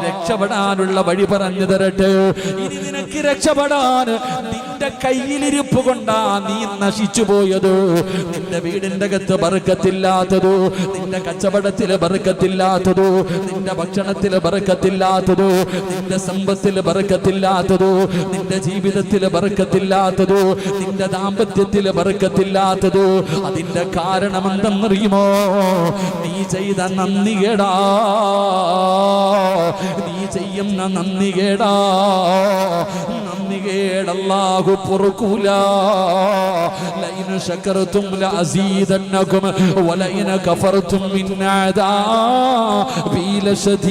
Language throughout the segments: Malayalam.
രക്ഷപ്പെടാനുള്ള വഴി പറഞ്ഞു തരട്ടെ. ഇനി നിനക്ക് രക്ഷപ്പെടാൻ നിന്റെ കയ്യിലിരിപ്പ് കൊണ്ടാ നീ നശിച്ചു പോയത്. നിന്റെ വീടിന്റെ അകത്ത് ബർക്കത്തില്ലാത്തതോ, നിന്റെ കച്ചവടത്തില് ബർക്കത്തില്ലാത്തതോ, നിന്റെ ഭക്ഷണത്തില് ബർക്കത്തില്ലാത്തതോ, നിന്റെ സമ്പത്തിൽ ബർക്കത്തില്ലാത്തതോ, നിന്റെ ജീവിതത്തിൽ ബർക്കത്തില്ലാത്തതോ, നിന്റെ ദാമ്പത്യത്തിൽ ബർക്കത്തില്ലാത്തതോ, അതിന്റെ കാരണം എന്തെന്നറിയുമോ? നീ ചെയ്ത നന്ദികേടാ, നീ ചെയ്യുന്ന നന്ദികേടാ. നന്ദികേട് അല്ലാഹു പൊറുക്കൂല. ലൈന ശകർതും ലഅസീദന്നകും വലൈന കഫർതും മിൻ അദാബി ലശദീദ്.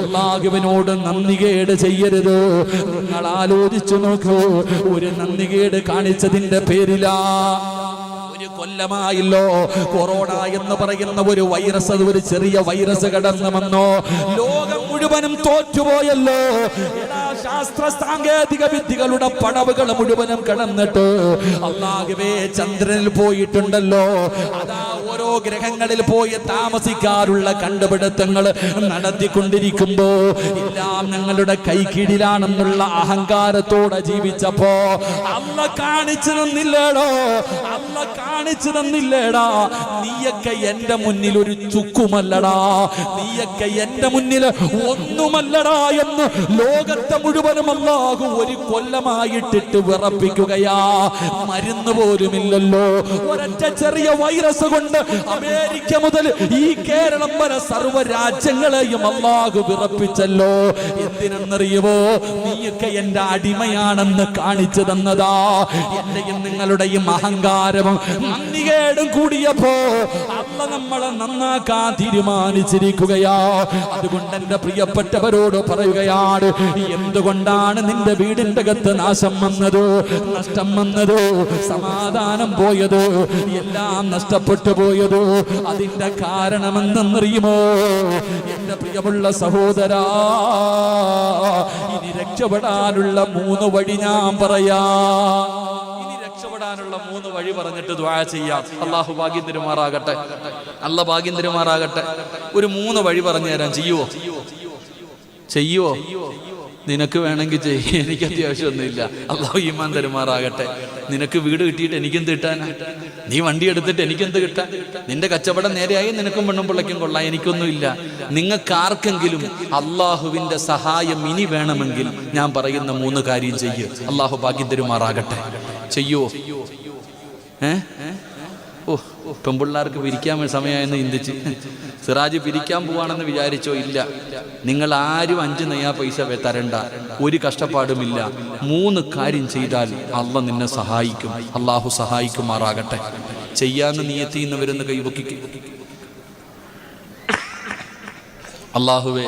അല്ലാഹുവിനോട് നന്ദികേട് ചെയ്യരുത്. നിങ്ങൾ ആലോചിച്ചു നോക്കൂ, ഒരു നന്ദികേട് കാണിച്ചതിന്റെ പേരിലാ കൊല്ലമായല്ലോ കൊറോണ എന്ന് പറയുന്ന ഒരു വൈറസ്, ഒരു ചെറിയ വൈറസ് കടന്നു വന്നോ, ലോകം മുഴുവനും തോറ്റുപോയല്ലോ. ശാസ്ത്ര സാങ്കേതിക വിദ്യകളുടെ പടവുകൾ മുഴുവനും കടന്നിട്ട് അല്ലാഹുവേ ചന്ദ്രനിൽ പോയിട്ടുണ്ടല്ലോ. അതാ ഓരോ ഗ്രഹങ്ങളിൽ പോയി താമസിക്കാനുള്ള കണ്ടുപിടുത്തങ്ങൾ നടത്തിക്കൊണ്ടിരിക്കുമ്പോ എല്ലാം ഞങ്ങളുടെ കൈക്കീഴിലാണെന്നുള്ള അഹങ്കാരത്തോടെ ജീവിച്ചപ്പോ അല്ല കാണിച്ചു തന്നില്ലേടോ, അല്ല കാണിച്ചു തന്നില്ലേടാ. നീയൊക്കെ എന്റെ മുന്നിൽ ഒരു ചുക്കുമല്ലടാ, നീയൊക്കെ എന്റെ മുന്നിൽ ഒന്നുമല്ലടാ എന്ന് ലോകത്തെ മുഴുവനും അല്ലാഹു ഒരു കൊല്ലമായിട്ടിട്ട് വിറപ്പിക്കുകയാ. മരുന്ന് പോലുമില്ലല്ലോ. ഒരൊറ്റ ചെറിയ വൈറസ് കൊണ്ട് അമേരിക്ക മുതൽ ഈ കേരളം വരെ സർവ്വ രാജ്യങ്ങളെയും അല്ലാഹു വിറപ്പിച്ചല്ലോ. എന്തിനെന്നറിയുമോ? നീയൊക്കെ എന്റെ അടിമയാണെന്ന് കാണിച്ചു തന്നതാ. എന്റെയും നിങ്ങളുടെയും അഹങ്കാരവും നന്ദികേടും കൂടിയപ്പോ അല്ല നമ്മളെ നന്നാക്കാൻ തീരുമാനിച്ചിരിക്കുകയാ. അതുകൊണ്ട് എന്റെ പ്രിയപ്പെട്ടവരോട് പറയുകയാണ്, എന്തുകൊണ്ടാണ് നിന്റെ വീടിന്റെ അകത്ത് നാശം വന്നത്, നഷ്ടം വന്നത്, സമാധാനം പോയത്, എല്ലാം നഷ്ടപ്പെട്ടു പോയത്? അതിന്റെ കാരണമെന്നറിയുമോ? എന്റെ പ്രിയമുള്ള സഹോദരാ, ഇനി രക്ഷപ്പെടാനുള്ള 3 വഴി ഞാൻ പറയാ. രക്ഷപ്പെടാനുള്ള 3 വഴി പറഞ്ഞിട്ട് ദുആ ചെയ്യാം. അല്ലാഹു ഭാഗ്യം തരുമാറാകട്ടെ, അല്ല ഭാഗ്യം തരുമാറാകട്ടെ. ഒരു 3 വഴി പറഞ്ഞു തരാൻ. ചെയ്യുവോ? നിനക്ക് വേണമെങ്കിൽ ചെയ്യ, എനിക്ക് അത്യാവശ്യമൊന്നുമില്ല. അല്ലാഹു ഈമാൻ തരുമാറാകട്ടെ. നിനക്ക് വീട് കിട്ടിയിട്ട് എനിക്കെന്ത് കിട്ടാനാ? നീ വണ്ടി എടുത്തിട്ട് എനിക്കെന്ത് കിട്ടാൻ? നിന്റെ കച്ചവടം നേരെയായി നിനക്കും പെണ്ണും പിള്ളയ്ക്കും കൊള്ളാം, എനിക്കൊന്നുമില്ല. നിങ്ങൾക്ക് ആർക്കെങ്കിലും അള്ളാഹുവിന്റെ സഹായം ഇനി വേണമെങ്കിൽ ഞാൻ പറയുന്ന 3 കാര്യം ചെയ്യൂ. അല്ലാഹു ഭാഗ്യം തരുമാറാകട്ടെ. ചെയ്യുവോ? പെൺപിള്ളേർക്ക് പിരിക്കാൻ സമയമായെന്ന് ചിന്തിച്ച് സിറാജ് പിരിക്കാൻ പോവാണെന്ന് വിചാരിച്ചോ? ഇല്ല. നിങ്ങൾ ആരും 5 നയാ പൈസ തരണ്ട, ഒരു കഷ്ടപ്പാടുമില്ല. 3 കാര്യം ചെയ്താൽ അള്ളാഹ് നിന്നെ സഹായിക്കും. അള്ളാഹു സഹായിക്കുമാറാകട്ടെ. ചെയ്യാന്ന് നിയത്തിന്ന് വരുന്ന കൈവക്കിക്ക്. അള്ളാഹുവെ,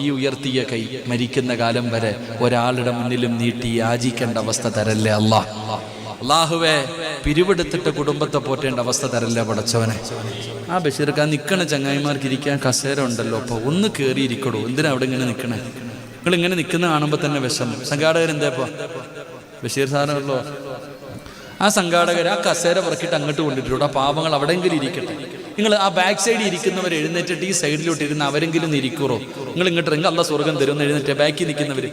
ഈ ഉയർത്തിയ കൈ മരിക്കുന്ന കാലം വരെ ഒരാളുടെ മുന്നിലും നീട്ടി യാചിക്കേണ്ട അവസ്ഥ തരല്ലേ അല്ലാഹ്. അള്ളാഹുവെ, പിരിവെടുത്തിട്ട് കുടുംബത്തെ പോറ്റേണ്ട അവസ്ഥ തരല്ലേ പടച്ചവനെ. ആ ബഷീർക്ക്, ആ നിൽക്കണ ചങ്ങായിമാർക്ക് ഇരിക്കാൻ കസേര ഉണ്ടല്ലോ, അപ്പൊ ഒന്ന് കയറിയിരിക്കടൂ. എന്തിനാ അവിടെ ഇങ്ങനെ നിൽക്കണേ? നിങ്ങൾ ഇങ്ങനെ നിൽക്കുന്ന കാണുമ്പോൾ തന്നെ വിഷമം. സംഘാടകരെന്തേപ്പോ ബഷീർ സാധനമല്ലോ. ആ സംഘാടകർ ആ കസേര പുറക്കിട്ട് അങ്ങോട്ട് കൊണ്ടിട്ടുണ്ട്. ആ പാവങ്ങൾ അവിടെയെങ്കിലും ഇരിക്കട്ടെ. നിങ്ങൾ ആ ബാക്ക് സൈഡിൽ ഇരിക്കുന്നവർ എഴുന്നേറ്റിട്ട് ഈ സൈഡിലോട്ട് ഇരുന്ന് അവരെങ്കിലും ഇരിക്കുറോ? നിങ്ങൾ ഇങ്ങോട്ട് ഇറങ്ങി അല്ലാഹ് സ്വർഗം തരുമെന്ന് എഴുന്നേറ്റ് ബാക്കിൽ നിൽക്കുന്നവർ,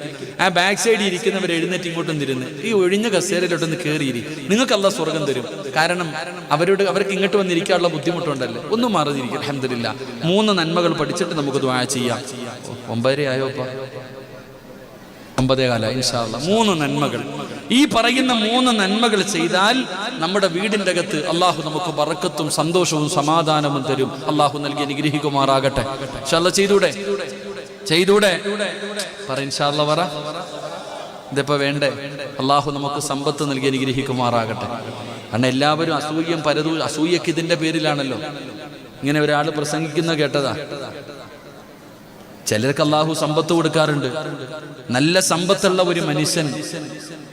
ആ ബാക്ക് സൈഡിൽ ഇരിക്കുന്നവർ എഴുന്നേറ്റ് ഇങ്ങോട്ടും തിരുന്ന് ഈ ഒഴിഞ്ഞ കസേരയിലോട്ടൊന്ന് കയറിയിരി. നിങ്ങൾക്ക് അല്ലാഹ് സ്വർഗം തരും. കാരണം അവർക്ക് ഇങ്ങോട്ട് വന്നിരിക്കാനുള്ള ബുദ്ധിമുട്ടുണ്ടല്ലോ. ഒന്നും മാറിയിരിക്കും. അൽഹംദുലില്ലാ. 3 നന്മകൾ പഠിച്ചിട്ട് നമുക്ക് ദുആ ചെയ്യാം. 9:30 ആയോപ്പാ? 9:15 ഇൻഷാ അല്ലാഹ്. 3 നന്മകൾ. ഈ പറയുന്ന 3 നന്മകൾ ചെയ്താൽ നമ്മുടെ വീടിന്റെ അകത്ത് അള്ളാഹു നമുക്ക് ബറക്കത്തും സന്തോഷവും സമാധാനവും തരും. അള്ളാഹു നൽകി അനുഗ്രഹിക്കുമാറാകട്ടെ. ഇൻഷാ അല്ലാഹ്. ചെയ്തൂടെ പറ ഇൻഷാ അല്ലാഹ്. പറ. ഇതിപ്പോ വേണ്ടേ? അള്ളാഹു നമുക്ക് സമ്പത്ത് നൽകി അനുഗ്രഹിക്കുമാറാകട്ടെ. കാരണം എല്ലാവരും അസൂയം പരതും. അസൂയക്ക് ഇതിന്റെ പേരിലാണല്ലോ. ഇങ്ങനെ ഒരാൾ പ്രസംഗിക്കുന്ന കേട്ടതാ. ചിലർക്ക് അള്ളാഹു സമ്പത്ത് കൊടുക്കാറുണ്ട്. നല്ല സമ്പത്തുള്ള ഒരു മനുഷ്യൻ,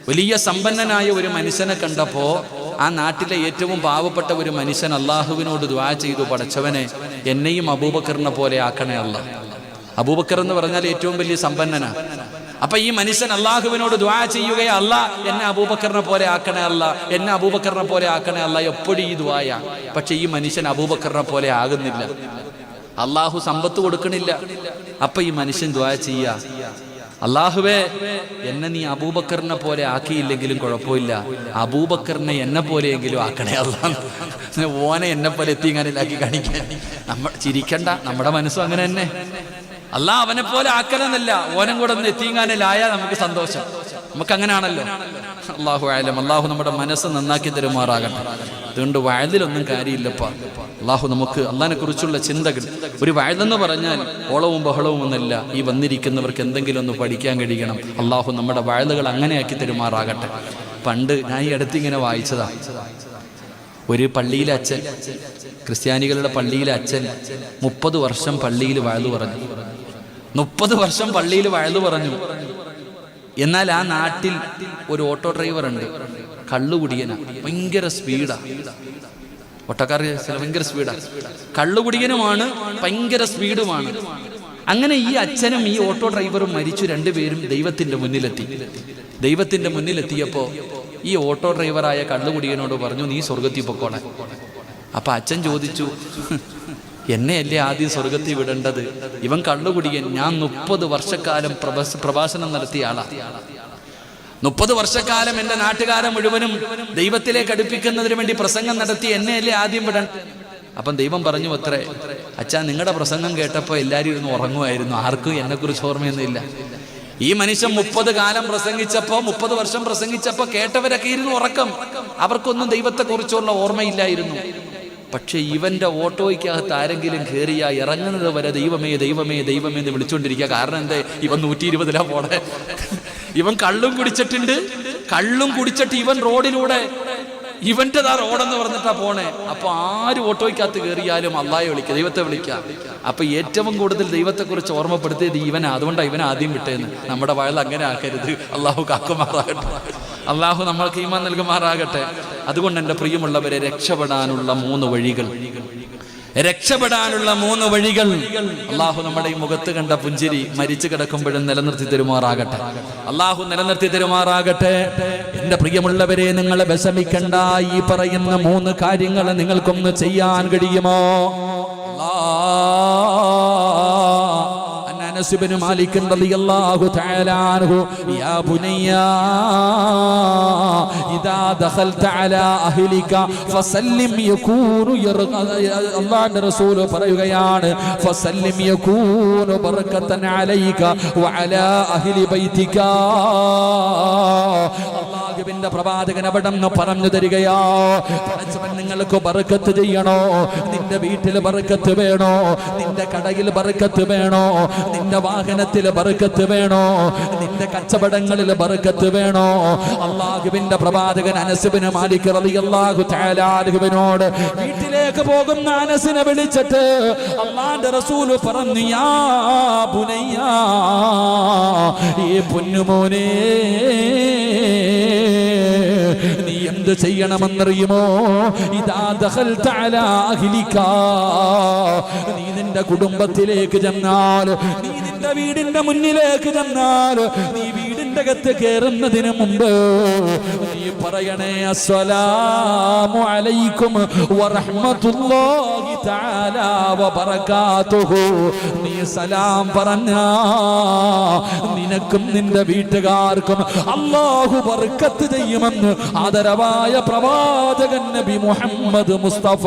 വലിയ സമ്പന്നനായ ഒരു മനുഷ്യനെ കണ്ടപ്പോ ആ നാട്ടിലെ ഏറ്റവും പാവപ്പെട്ട ഒരു മനുഷ്യൻ അള്ളാഹുവിനോട് ദുആ ചെയ്തു, പടച്ചവനെ എന്നെയും അബൂബക്കറിനെ പോലെ ആക്കണേ അല്ലാഹ്. അബൂബക്കർ എന്ന് പറഞ്ഞാൽ ഏറ്റവും വലിയ സമ്പന്നനാ. അപ്പൊ ഈ മനുഷ്യൻ അള്ളാഹുവിനോട് ദുആ ചെയ്യുകയെ, അല്ലാഹ് എന്നെ അബൂബക്കറിനെ പോലെ ആക്കണേ അല്ലാഹ്, എന്നെ അബൂബക്കറിനെ പോലെ ആക്കണേ അല്ലാഹ്. എപ്പോഴും ഈ ദുആയാ. പക്ഷെ ഈ മനുഷ്യൻ അബൂബക്കറിനെ പോലെ ആകുന്നില്ല. അള്ളാഹു സമ്പത്ത് കൊടുക്കണില്ല. അപ്പൊ ഈ മനുഷ്യൻ ദുആ ചെയ്യാ, അള്ളാഹുവേ എന്നെ നീ അബൂബക്കറിനെ പോലെ ആക്കിയില്ലെങ്കിലും കുഴപ്പമില്ല, അബൂബക്കറിനെ എന്നെ പോലെയെങ്കിലും ആക്കണേ അല്ലാഹ്. ഓനെ എന്നെ പോലെ എത്തിങ്ങാനിലാക്കി കാണിക്കാൻ. ചിരിക്കണ്ട, നമ്മുടെ മനസ്സും അങ്ങനെ തന്നെ. അല്ലാഹ് അവനെ പോലെ ആക്കലെന്നല്ല, ഓനം കൂടെ ഒന്ന് എത്തിങ്ങാനിലായാൽ നമുക്ക് സന്തോഷം. നമുക്ക് അങ്ങനെയാണല്ലോ. അല്ലാഹു അഅലം. അല്ലാഹു നമ്മുടെ മനസ്സ് നന്നാക്കി തരുമാറാകട്ടെ. അതുകൊണ്ട് വയലിലൊന്നും കാര്യമില്ലപ്പാ. അല്ലാഹു നമുക്ക് അള്ളാഹിനെ കുറിച്ചുള്ള ചിന്തകൾ. ഒരു വയലെന്ന് പറഞ്ഞാൽ ഓളവും ബഹളവും ഒന്നല്ല. ഈ വന്നിരിക്കുന്നവർക്ക് എന്തെങ്കിലും ഒന്ന് പഠിക്കാൻ കഴിയണം. അല്ലാഹു നമ്മുടെ വയലുകൾ അങ്ങനെയാക്കി തരുമാറാകട്ടെ. പണ്ട് ഞാൻ ഈ അടുത്തിങ്ങനെ വായിച്ചതാ, ഒരു പള്ളിയിലെ അച്ഛൻ, ക്രിസ്ത്യാനികളുടെ പള്ളിയിലെ അച്ഛൻ 30 വർഷം പള്ളിയിൽ വയലു പറഞ്ഞു. 30 വർഷം പള്ളിയിൽ വയലു പറഞ്ഞു. എന്നാൽ ആ നാട്ടിൽ ഒരു ഓട്ടോ ഡ്രൈവർ ഉണ്ട്, കള്ളുകുടിയനാ, ഭയങ്കര സ്പീഡാ. ഓട്ടോക്കാർ ഭയങ്കര സ്പീഡാ, കള്ളുകുടിയനുമാണ്, ഭയങ്കര സ്പീഡുമാണ്. അങ്ങനെ ഈ അച്ഛനും ഈ ഓട്ടോ ഡ്രൈവറും മരിച്ചു. രണ്ടുപേരും ദൈവത്തിന്റെ മുന്നിലെത്തി. ദൈവത്തിന്റെ മുന്നിലെത്തിയപ്പോ ഈ ഓട്ടോ ഡ്രൈവറായ കള്ളുകുടിയനോട് പറഞ്ഞു, നീ സ്വർഗത്തിൽ പൊക്കോളെ. അപ്പൊ അച്ഛൻ ചോദിച്ചു, എന്നെയല്ലേ ആദ്യം സ്വർഗത്തിൽ വിടേണ്ടത്? ഇവൻ കള്ളുകുടിയൻ, ഞാൻ 30 വർഷക്കാലം പ്രഭാഷണം നടത്തിയ ആളാ. 30 വർഷക്കാലം എൻ്റെ നാട്ടുകാരെ മുഴുവനും ദൈവത്തിലേക്ക് അടുപ്പിക്കുന്നതിന് വേണ്ടി പ്രസംഗം നടത്തി, എന്നെയല്ലേ ആദ്യം വിടണം. അപ്പം ദൈവം പറഞ്ഞു അത്രേ, അച്ഛാ നിങ്ങളുടെ പ്രസംഗം കേട്ടപ്പോൾ എല്ലാവരും ഇരുന്ന് ഉറങ്ങുമായിരുന്നു, ആർക്കും എന്നെക്കുറിച്ച് ഓർമ്മയൊന്നുമില്ല. ഈ മനുഷ്യൻ 30 കാലം പ്രസംഗിച്ചപ്പോ, 30 വർഷം പ്രസംഗിച്ചപ്പോ കേട്ടവരൊക്കെ ഇരുന്ന് ഉറക്കം. അവർക്കൊന്നും ദൈവത്തെക്കുറിച്ചുള്ള ഓർമ്മയില്ലായിരുന്നു. പക്ഷെ ഇവന്റെ ഓട്ടോയ്ക്കകത്ത് ആരെങ്കിലും കയറിയാ ഇറങ്ങുന്നത് വരെ ദൈവമേ ദൈവമേ ദൈവമേ എന്ന് വിളിച്ചുകൊണ്ടിരിക്കുക. കാരണം എന്താ, ഇവൻ 120 പോണേ. ഇവൻ കള്ളും കുടിച്ചിട്ടുണ്ട്. കള്ളും കുടിച്ചിട്ട് ഇവൻ റോഡിലൂടെ, ഇവന്റെതാ റോഡെന്ന് പറഞ്ഞിട്ടാ പോണേ. അപ്പൊ ആര് ഓട്ടോയ്ക്കകത്ത് കയറിയാലും അള്ളാഹെ വിളിക്കുക, ദൈവത്തെ വിളിക്കുക. അപ്പൊ ഏറ്റവും കൂടുതൽ ദൈവത്തെക്കുറിച്ച് ഓർമ്മപ്പെടുത്തിയത് ഇവനാ. അതുകൊണ്ടാണ് ഇവൻ ആദ്യം വിട്ടേന്ന്. നമ്മുടെ വയൽ അങ്ങനെ ആക്കരുത്. അള്ളാഹു കാക്കുമാറാകട്ടെ. അള്ളാഹു നമ്മൾക്ക് ഈമാൻ നൽകുമാറാകട്ടെ. അതുകൊണ്ട് എൻ്റെ പ്രിയമുള്ളവരെ, രക്ഷപ്പെടാനുള്ള 3 വഴികൾ, രക്ഷപ്പെടാനുള്ള 3 വഴികൾ അള്ളാഹു നമ്മുടെ ഈ മുഖത്ത് കണ്ട പുഞ്ചിരി മരിച്ചു കിടക്കുമ്പോഴും നിലനിർത്തി തരുമാറാകട്ടെ. അള്ളാഹു നിലനിർത്തി തരുമാറാകട്ടെ. എൻ്റെ പ്രിയമുള്ളവരെ, നിങ്ങൾ വിഷമിക്കണ്ട. ഈ പറയുന്ന 3 കാര്യങ്ങൾ നിങ്ങൾക്കൊന്ന് ചെയ്യാൻ കഴിയുമോ? أنس بن مالك رضي الله تعالى عنه يا بني إذا دخلت على أهلك فسلم يكون الله الرسول പറയുകയാണ് فسلم يكون بركة عليك وعلى أهل بيتك. അല്ലാഹുവിന്റെ പ്രവാചകൻ അവിടെന്ന് പറഞ്ഞു തരികയാ, നിങ്ങൾക്ക് ബർക്കത്ത് ചെയ്യണോ? നിന്റെ വീട്ടിൽ ബർക്കത്ത് വേണോ? നിന്റെ കടയിൽ ബർക്കത്ത് വേണോ? നിന്റെ വാഹനത്തിൽ ബർക്കത്ത് വേണോ? നിന്റെ കച്ചവടങ്ങളിൽ ബർക്കത്ത് വേണോ? അല്ലാഹുവിന്റെ പ്രവാചകൻ അനസ് ബിൻ മാലിക് റളിയല്ലാഹു തആല അൻഹുവിനോട് വീട്ടിലേക്ക് പോകുന്ന അനസിനെ വിളിച്ചിട്ട് അല്ലാഹുവിന്റെ റസൂൽ പറഞ്ഞു, യാ ബുനയ്യ, ഈ പൊന്നുമോനെ, നീ എന്ത് ചെയ്യണമെന്നറിയുമോ? ഇദാ ദഖൽത അലാ അഹ്ലിക, നീ നിന്റെ കുടുംബത്തിലേക്ക് ചെന്നാൽ, നീ നിന്റെ വീടിന്റെ മുന്നിലേക്ക് ചെന്നാൽ, നീ വീടിന്റെ അകത്ത് കയറുന്നതിന് മുമ്പ് നീ പറയണേ, അസ്സലാമു അലൈക്കും വറഹ്മത്തുള്ളാഹി തആല വബറകാതുഹു. നീ സലാം പറഞ്ഞാ നിനക്കും നിന്റെ വീട്ടുകാർക്കും അല്ലാഹു ബർക്കത്ത് ചെയ്യുമെന്ന് ആദരവായ പ്രവാചകൻ നബി മുഹമ്മദ് മുസ്തഫ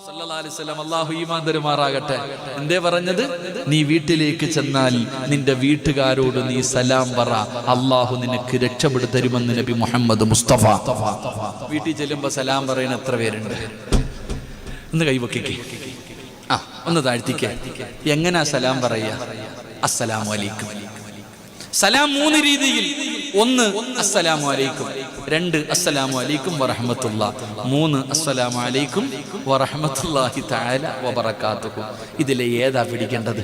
സല്ലല്ലാഹു അലൈഹി വസല്ലം. അല്ലാഹു ഈമാൻ തരുമാറാകട്ടെ. എന്തേ പറഞ്ഞത്? നീ വീട്ടിലേക്ക് ചെന്നാൽ നിന്റെ വീട്ടുകാരോട് നീ സലാം പറ, അല്ലാഹു നിനക്ക് രക്ഷപ്പെടുത്തി തരുമെന്ന് നബി മുഹമ്മദ് മുസ്തഫ. വീട്ടിൽ ചെല്ലുമ്പോ സലാം പറയുന്ന എത്ര പേരുണ്ട്? ഒന്ന് കൈവക്കിക്കേ, ഒന്ന് താഴ്ത്തിക്കേ. എങ്ങനാ സലാം പറയാ? അസ്സലാമു അലൈക്കും. സലാം 3 രീതിയിൽ. 1 അസ്സലാമു അലൈക്കും, 2 അസ്സലാമു അലൈക്കും വറഹ്മത്തുള്ളാഹി, 3 അസ്സലാമു അലൈക്കും വറഹ്മത്തുള്ളാഹി തആല വബറകാതുഹു. ഇതിലെ ഏതാ പിടിക്കേണ്ടത്?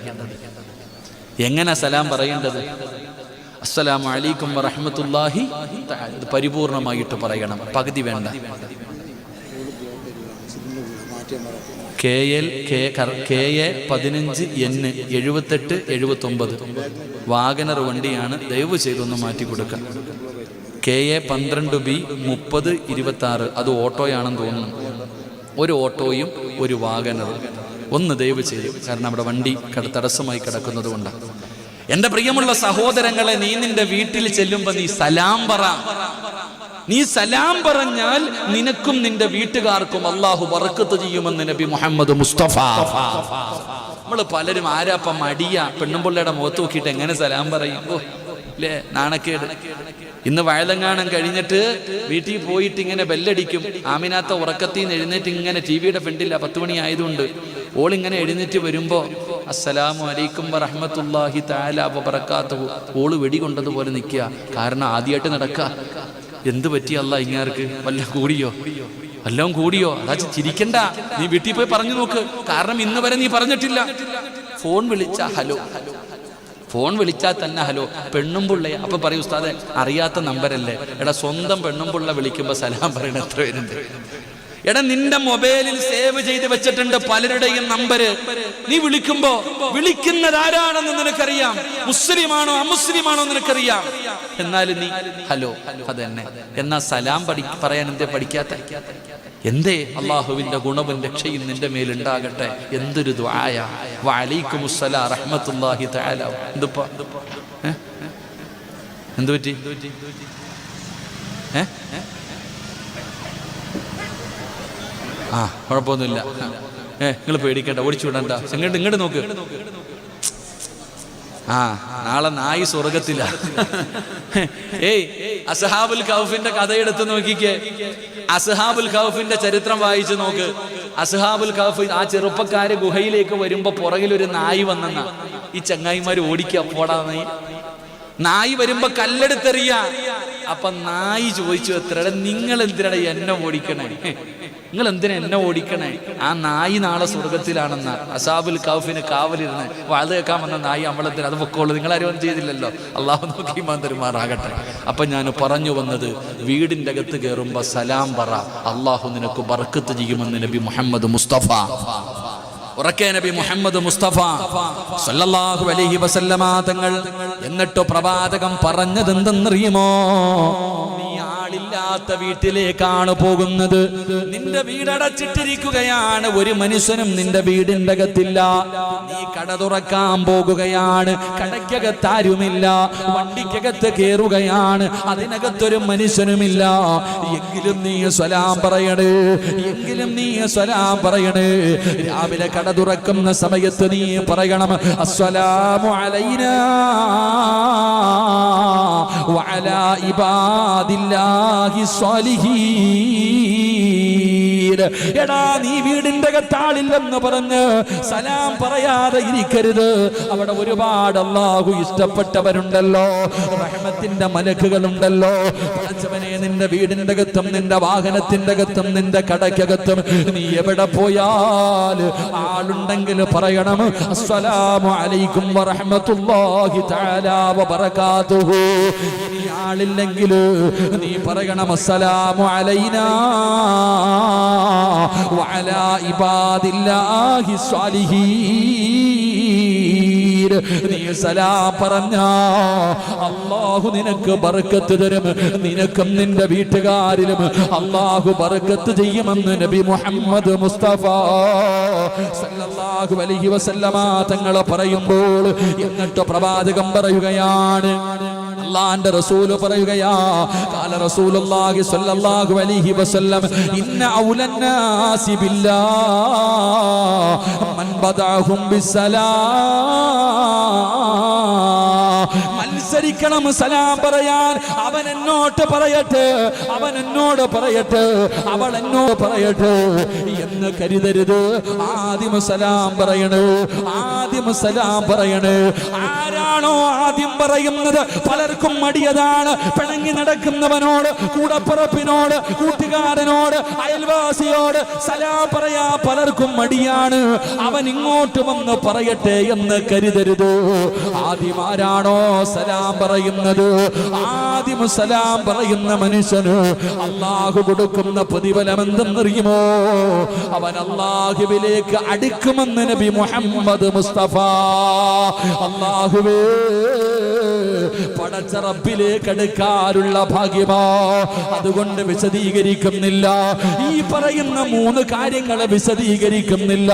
എങ്ങനെ സലാം പറയേണ്ടത്? അസ്സലാമു അലൈക്കും വറഹ്മത്തുള്ളാഹി തആല. ഇത് പരിപൂർണമായിട്ട് പറയണം, പകുതി വേണ്ട. KL 15 N 78 79 വാഗനർ വണ്ടിയാണ്. ദയവ് ചെയ്തൊന്ന് മാറ്റി കൊടുക്കുക. KA 12B 30 26 അത് ഓട്ടോയാണെന്ന് തോന്നുന്നു. ഒരു ഓട്ടോയും ഒരു വാഗനറും. ഒന്ന് ദയവ് ചെയ്തു, കാരണം അവിടെ വണ്ടി തടസ്സമായി കിടക്കുന്നത് കൊണ്ടാണ്. എന്റെ പ്രിയമുള്ള സഹോദരങ്ങളെ, നീ നിന്റെ വീട്ടിൽ ചെല്ലുമ്പോ നീ സലാം പറ. നീ സലാം പറഞ്ഞാൽ നിനക്കും നിന്റെ വീട്ടുകാർക്കും അള്ളാഹു ബർക്കത്ത് ചെയ്യുമെന്ന് നബി മുഹമ്മദ് മുസ്തഫ. നമ്മള് പലരും ആരാപ്പ മടിയ പെണ്ണുമ്പിള്ളയുടെ മുഖത്ത് നോക്കിയിട്ട് എങ്ങനെ സലാം പറയും? അല്ലേ, നാണക്കേട്. ഇന്ന് വയലങ്ങാനം കഴിഞ്ഞിട്ട് വീട്ടിൽ പോയിട്ട് ഇങ്ങനെ ബെല്ലടിക്കും. ആമിനാത്ത ഉറക്കത്തിൽ നിന്ന് എഴുന്നേറ്റ് ഇങ്ങനെ ടിവിയുടെ ഫ്രണ്ടില്ല, 10 മണി ആയതുകൊണ്ട് ഓളിങ്ങനെ എഴുന്നേറ്റ് വരുമ്പോ അസ്സലാമു അലൈക്കും വറഹ്മത്തുള്ളാഹി തആല വബറകാതുഹു, ഓള് വെടി കൊണ്ടതുപോലെ നിൽക്കുക. കാരണം ആദ്യമായിട്ട് നടക്കുക. എന്ത് പറ്റി അല്ലാ ഇങ്ങാർക്ക്? വല്ലതും കൂടിയോ? അതാ ചിരിക്കണ്ട, നീ വീട്ടിൽ പോയി പറഞ്ഞു നോക്ക്. കാരണം ഇന്ന് വരെ നീ പറഞ്ഞിട്ടില്ല. ഫോൺ വിളിച്ചാൽ തന്നെ ഹലോ. പെണ്ണുമ്പുള്ളയെ അപ്പൊ പറയൂ ഉസ്താദെ, അറിയാത്ത നമ്പരല്ലേ. എടാ, സ്വന്തം പെണ്ണുമ്പുള്ള വിളിക്കുമ്പോ സലാം പറയണ എത്ര പേരുണ്ട്? എടാ, നിന്റെ മൊബൈലിൽ സേവ് ചെയ്ത് വെച്ചിട്ടുണ്ട് പലരുടെയും നമ്പര്. നീ വിളിക്കുമ്പോ വിളിക്കുന്നത് ആരാണെന്ന് നിനക്കറിയാം. മുസ്ലിമാണോ അമുസ്ലിമാണോ നിനക്കറിയാം. എന്നാലും നീ ഹലോ അതന്നെ. എന്നാ സലാം പറയാൻ എന്തേ പഠിക്കാത്ത? എന്തേ? അള്ളാഹുവിന്റെ ഗുണവും രക്ഷയും നിന്റെ മേലുണ്ടാകട്ടെ. എന്തൊരു ദുആയ. വഅലൈക്കുമുസ്സലാം റഹ്മത്തുള്ളാഹി തആല. എന്തു പറ്റി? കുഴപ്പമൊന്നുമില്ല. നിങ്ങൾ പേടിക്കണ്ട, ഓടിച്ചു വിടണ്ട. ഇങ്ങോട്ട് നോക്ക്. നാളെ നായി സ്വർഗത്തില. അസ്ഹാബുൽ കൗഫിന്റെ കഥയെടുത്ത് നോക്കിക്കേ. അസ്ഹാബുൽ കൗഫിന്റെ ചരിത്രം വായിച്ചു നോക്ക്. അസ്ഹാബുൽ കൗഫ്, ആ ചെറുപ്പക്കാര് ഗുഹയിലേക്ക് വരുമ്പോ പുറകിലൊരു നായി വന്നെന്ന ഈ ചങ്ങായിമാര് ഓടിക്കുക. പോടാ നായി വരുമ്പോ കല്ലെടുത്തെറിയ. അപ്പൊ നായി ചോദിച്ചു, എത്രയുടെ നിങ്ങൾ എന്തിനാണ് എന്നെ ഓടിക്കണേ? നിങ്ങൾ എന്തിനാ എന്നെ ഓടിക്കണേ? ആ നായി നാളെ സ്വർഗത്തിലാണെന്ന അസ്ഹാബുൽ കൗഫിന് കാവലിരുന്ന് വാഴ കേൾക്കാൻ വന്ന നായി അമ്പലത്തിൽ അത് പൊക്കോളൂ. നിങ്ങളാരും ചെയ്തില്ലല്ലോ. അള്ളാഹു നോക്കി തരുമാറാകട്ടെ. അപ്പൊ ഞാൻ പറഞ്ഞു വന്നത്, വീടിന്റെ അകത്ത് കയറുമ്പോ സലാം പറ. അള്ളാഹു നിനക്ക് ബർക്കത്ത് ചെയ്യുമെന്ന് നബി മുഹമ്മദ് മുസ്തഫ. ഉറക്കെ നബി മുഹമ്മദ് മുസ്തഫ സല്ലല്ലാഹു അലൈഹി വസല്ലമ തങ്ങൾ. എന്നിട്ട് പ്രവാചകം പറഞ്ഞത് എന്തെന്നറിയുമോ? നീ ആളില്ലാത്ത വീട്ടിലേക്കാണ് പോകുന്നത്. നിന്റെ വീടടച്ചിട്ടിരിക്കുകയാണ്, ഒരു മനുഷ്യനും നിന്റെ വീടിന്റെ അകത്തില്ല. നീ കട തുറക്കാൻ പോകുകയാണ്, കടയ്ക്കകത്താരുമില്ല. വണ്ടിക്കകത്ത് കയറുകയാണ്, അതിനകത്തൊരു മനുഷ്യനുമില്ല. എങ്കിലും നീ സ്വലാം പറയണേ, രാവിലെ കട തുറക്കുന്ന സമയത്ത് നീ പറയണം, അസ്സലാമു അലൈനാ വഅലാ ഇബാദില്ലാഹി സ്വാലിഹീൻ. എടാ, നീ വീടിന്റെ അകത്താളില്ലെന്ന് പറഞ്ഞ് സലാം പറയാതെ ഇരിക്കരുത്. അവിടെ ഒരുപാട് അല്ലാഹു ഇഷ്ടപ്പെട്ടവരുണ്ടല്ലോ, റഹ്മത്തിന്റെ മലക്കുകളുണ്ടല്ലോ. പടച്ചവനെ, നിന്റെ വീടിന്റെ അകത്തും നിന്റെ വാഹനത്തിന്റെ അകത്തും നിന്റെ കടയ്ക്കകത്തും നീ എവിടെ പോയാൽ ആളുണ്ടെങ്കിൽ പറയണം, അസ്സലാമു അലൈക്കും വറഹ്മത്തുള്ളാഹി തആല വബറകാതുഹു. ഇനി ആളില്ലെങ്കിൽ നീ പറയണം, അസ്സലാമു അലൈനാ വഅലാ ഇബാദില്ലാഹി സ്വാലിഹീൻ. നീ സലാം പറഞ്ഞാ അല്ലാഹു നിനക്ക് ബർക്കത്ത് തരും. നിനക്കും നിന്റെ വീട്ടുകാരിലും അല്ലാഹു ബർക്കത്ത് ചെയ്യുമെന്ന് നബി മുഹമ്മദ് മുസ്തഫ സല്ലല്ലാഹു അലൈഹി വസല്ലമ തങ്ങൾ പറയുമ്പോൾ, എന്നിട്ട് പ്രവാചകം പറയുകയാണ്, അല്ലാഹുവിന്റെ റസൂൽ പറയുകയാ, ഖാല റസൂലുള്ളാഹി സ്വല്ലല്ലാഹു അലൈഹി വസല്ലം, ഇന്ന ഔലന്നാസി ബില്ലാഹ് മൻ ബദഅഹും ബിസ്സലാം. മത്സരിക്കണം സലാം പറയാൻ. അവൻ എന്നോട് പറയട്ടെ, അവൻ എന്നോട് പറയട്ടെ, അവൾ എന്നോട് പറയട്ടെ എന്ന് കരുതരുത്. ആദ്യം സലാം പറയണേ, ആദ്യം സലാം പറയണേ. ആരാണോ ആദ്യം പറയുന്നത് പലർക്കും മടിയതാണ്. പിണങ്ങി നടക്കുന്നവനോട്, കൂടപ്പിറപ്പിനോട്, കൂട്ടുകാരനോട്, അയൽവാസിയോട് സലാം പറയാ പലർക്കും മടിയാണ്. അവൻ ഇങ്ങോട്ട് വന്ന് പറയട്ടെ എന്ന് കരുതരുത്. ആദ്യം ആരാണോ സലാം പറയുന്നത്, ആദ്യം സലാം പറയുന്ന മനുഷ്യന് അല്ലാഹു കൊടുക്കുന്ന പ്രതിഫലം എന്തെന്നറിയുമോ? അവൻ അല്ലാഹുവിലേക്ക് അടുക്കുമെന്ന് നബി മുഹമ്മദ് മുസ്തഫ. അല്ലാഹുവേ, പടച്ച റബ്ബിലേക്ക് അടുക്കാനുള്ള ഭാഗ്യമാ. അതുകൊണ്ട് വിശദീകരിക്കുന്നില്ല, ഈ പറയുന്ന 3 കാര്യങ്ങളെ വിശദീകരിക്കുന്നില്ല.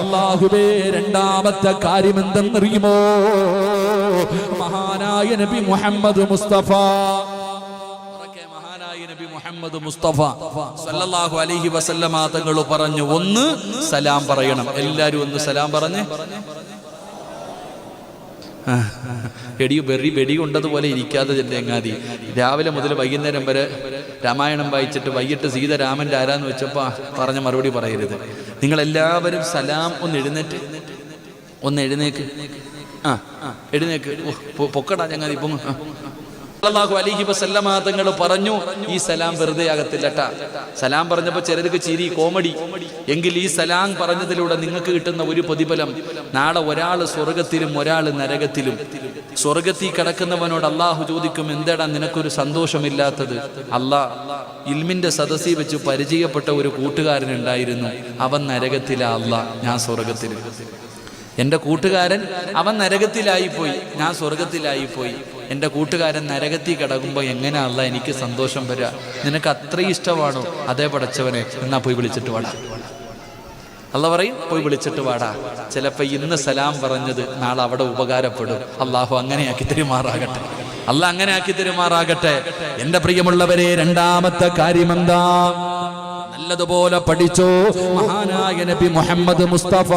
അല്ലാഹുവേ, രണ്ടാമത്തെ കാര്യം എന്തെന്നറിയുമോ? മഹാനായ നബി മുഹമ്മദ് മുസ്തഫ മുഹമ്മദ് മുസ്തഫ സല്ലല്ലാഹു അലൈഹി വസല്ലമ തങ്ങൾ പറഞ്ഞു, 1 സലാം പറയണം. എല്ലാരും ഒന്ന് സലാം പറഞ്ഞ്. വെടി കൊണ്ടതുപോലെ ഇരിക്കാതെ ചെങ്ങാതി രാവിലെ മുതൽ വൈകുന്നേരം വരെ രാമായണം വായിച്ചിട്ട് വൈകിട്ട് സീതാരാമന്റെ ആരാന്ന് വെച്ചപ്പോ പറഞ്ഞ മറുപടി പറയരുത്. നിങ്ങളെല്ലാവരും സലാം ഒന്ന് എഴുന്നേക്ക്. എഴുന്നേക്ക്, പൊക്കടാ ചങ്ങാതി, പൊങ്ങ്. സല്ലല്ലാഹു അലൈഹി വസല്ലമ തങ്ങൾ പറഞ്ഞു, ഈ സലാം വെറുതെ ആകത്തില്ലട്ടാ. സലാം പറഞ്ഞപ്പോ ചിലർക്ക് ചിരി, കോമഡി. എങ്കിൽ ഈ സലാം പറഞ്ഞതിലൂടെ നിങ്ങൾക്ക് കിട്ടുന്ന ഒരു പ്രതിഫലം, നാളെ ഒരാൾ സ്വർഗത്തിലും ഒരാൾ നരകത്തിലും. സ്വർഗത്തിൽ കിടക്കുന്നവനോട് അള്ളാഹു ചോദിക്കും, എന്താടാ നിനക്കൊരു സന്തോഷമില്ലാത്തത്? ഇൽമിന്റെ സദസ്സിൽ വെച്ച് പരിചയപ്പെട്ട ഒരു കൂട്ടുകാരനുണ്ടായിരുന്നു, അവൻ നരകത്തിലാ, ഞാൻ സ്വർഗത്തില്. എൻ്റെ കൂട്ടുകാരൻ അവൻ നരകത്തിലായിപ്പോയി, ഞാൻ സ്വർഗത്തിലായിപ്പോയി. എൻ്റെ കൂട്ടുകാരൻ നരകത്തിൽ കിടക്കുമ്പോൾ എങ്ങനെ എനിക്ക് സന്തോഷം വരിക? നിനക്ക് അത്രയും ഇഷ്ടമാണോ? അതേ പടച്ചവനെ, എന്നാ പോയി വിളിച്ചിട്ട് വാടാ. പറയും, പോയി വിളിച്ചിട്ട് വാടാ. ചിലപ്പോൾ ഇന്ന് സലാം പറഞ്ഞത് നാളെ അവിടെ ഉപകാരപ്പെടും. അള്ളാഹു അങ്ങനെയാക്കി തെരുമാറാകട്ടെ. അങ്ങനെ ആക്കി തെരുമാറാകട്ടെ. എൻ്റെ പ്രിയമുള്ളവരെ, രണ്ടാമത്തെ കാര്യം എന്താ? നല്ലതുപോലെ പഠിച്ചോ. മഹാനായ നബി മുഹമ്മദ് മുസ്തഫ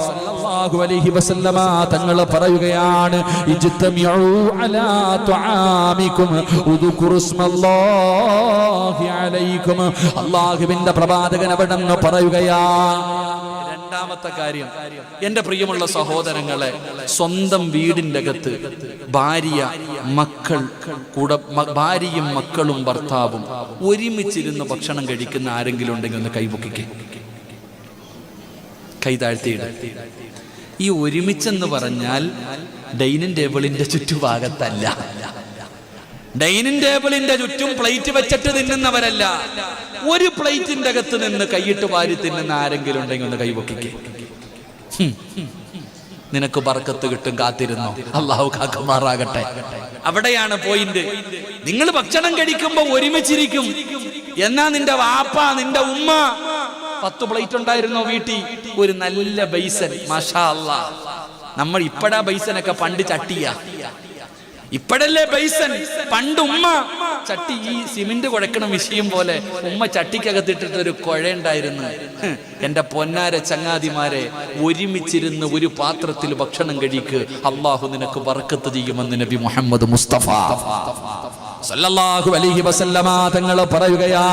സല്ലല്ലാഹു അലൈഹി വസല്ലമ തങ്ങൾ പറയുകയാണ്, ഇജ്തമിഉ അലാ തുആമികും ഉദ്കുറു ഇസ്മല്ലാഹി അലൈക്കും. അല്ലാഹുവിന്റെ പ്രവാചകൻ അവിടെ നിന്ന് പറയുകയാണ്, രണ്ടാമത്തെ കാര്യം, എൻ്റെ പ്രിയമുള്ള സഹോദരങ്ങളെ, സ്വന്തം വീടിൻ്റെ അകത്ത് ഭാര്യയും മക്കളും ഭർത്താവും ഒരുമിച്ചിരുന്ന് ഭക്ഷണം കഴിക്കുന്ന ആരെങ്കിലും ഉണ്ടെങ്കിൽ ഒന്ന് കൈപൊക്കിക്കേ, കൈ താഴ്ത്തിയിട. ഈ ഒരുമിച്ചെന്ന് പറഞ്ഞാൽ ഡൈനിങ് ടേബിളിന്റെ ചുറ്റുഭാഗത്തല്ല, ഡൈനിങ് ടേബിളിന്റെ ചുറ്റും പ്ലേറ്റ് വെച്ചിട്ട് തിന്നുന്നവരല്ല. ഒരു പ്ലേറ്റിന്റെ അകത്ത് നിന്ന് കൈയിട്ട് വാരി തിന്നുന്ന ആരെങ്കിലും ഉണ്ടെങ്കിൽ ഒന്ന് കൈപൊക്കിക്കേ. നിനക്ക് ബർക്കത്ത് കിട്ടും, കാത്തിരുന്നോ. അള്ളാഹു കാക്കുമാറാകട്ടെ. അവിടെയാണ് പോയിന്റ്. നിങ്ങൾ ഭക്ഷണം കഴിക്കുമ്പോ ഒരുമിച്ചിരിക്കും. എന്നാ നിന്റെ വാപ്പ, നിന്റെ ഉമ്മ 10 പ്ലേറ്റ് ഉണ്ടായിരുന്നോ വീട്ടിൽ? ഒരു നല്ല ബൈസൻ, മാഷാ അല്ലാഹ്. നമ്മൾ ഇപ്പഴാ ബൈസനൊക്കെ പണ്ട് ചട്ടിയാ, ഇപ്പോഴല്ലേ ബൈസൻ. പണ്ട് ഉമ്മ ചട്ടി, ഈ സിമെന്റ് കുഴക്കണ വിഷയം പോലെ ഉമ്മ ചട്ടിക്കകത്തിട്ടിട്ടൊരു കുഴയുണ്ടായിരുന്നു. എന്റെ പൊന്നാര ചങ്ങാതിമാരെ, ഒരുമിച്ചിരുന്ന് ഒരു പാത്രത്തിൽ ഭക്ഷണം കഴിക്ക്, അള്ളാഹു നിനക്ക് ബർക്കത്ത് ചെയ്യുമെന്ന് നബി മുഹമ്മദ് മുസ്തഫ സല്ലല്ലാഹു അലൈഹി വസല്ലമ തങ്ങൾ പറയുകയാ.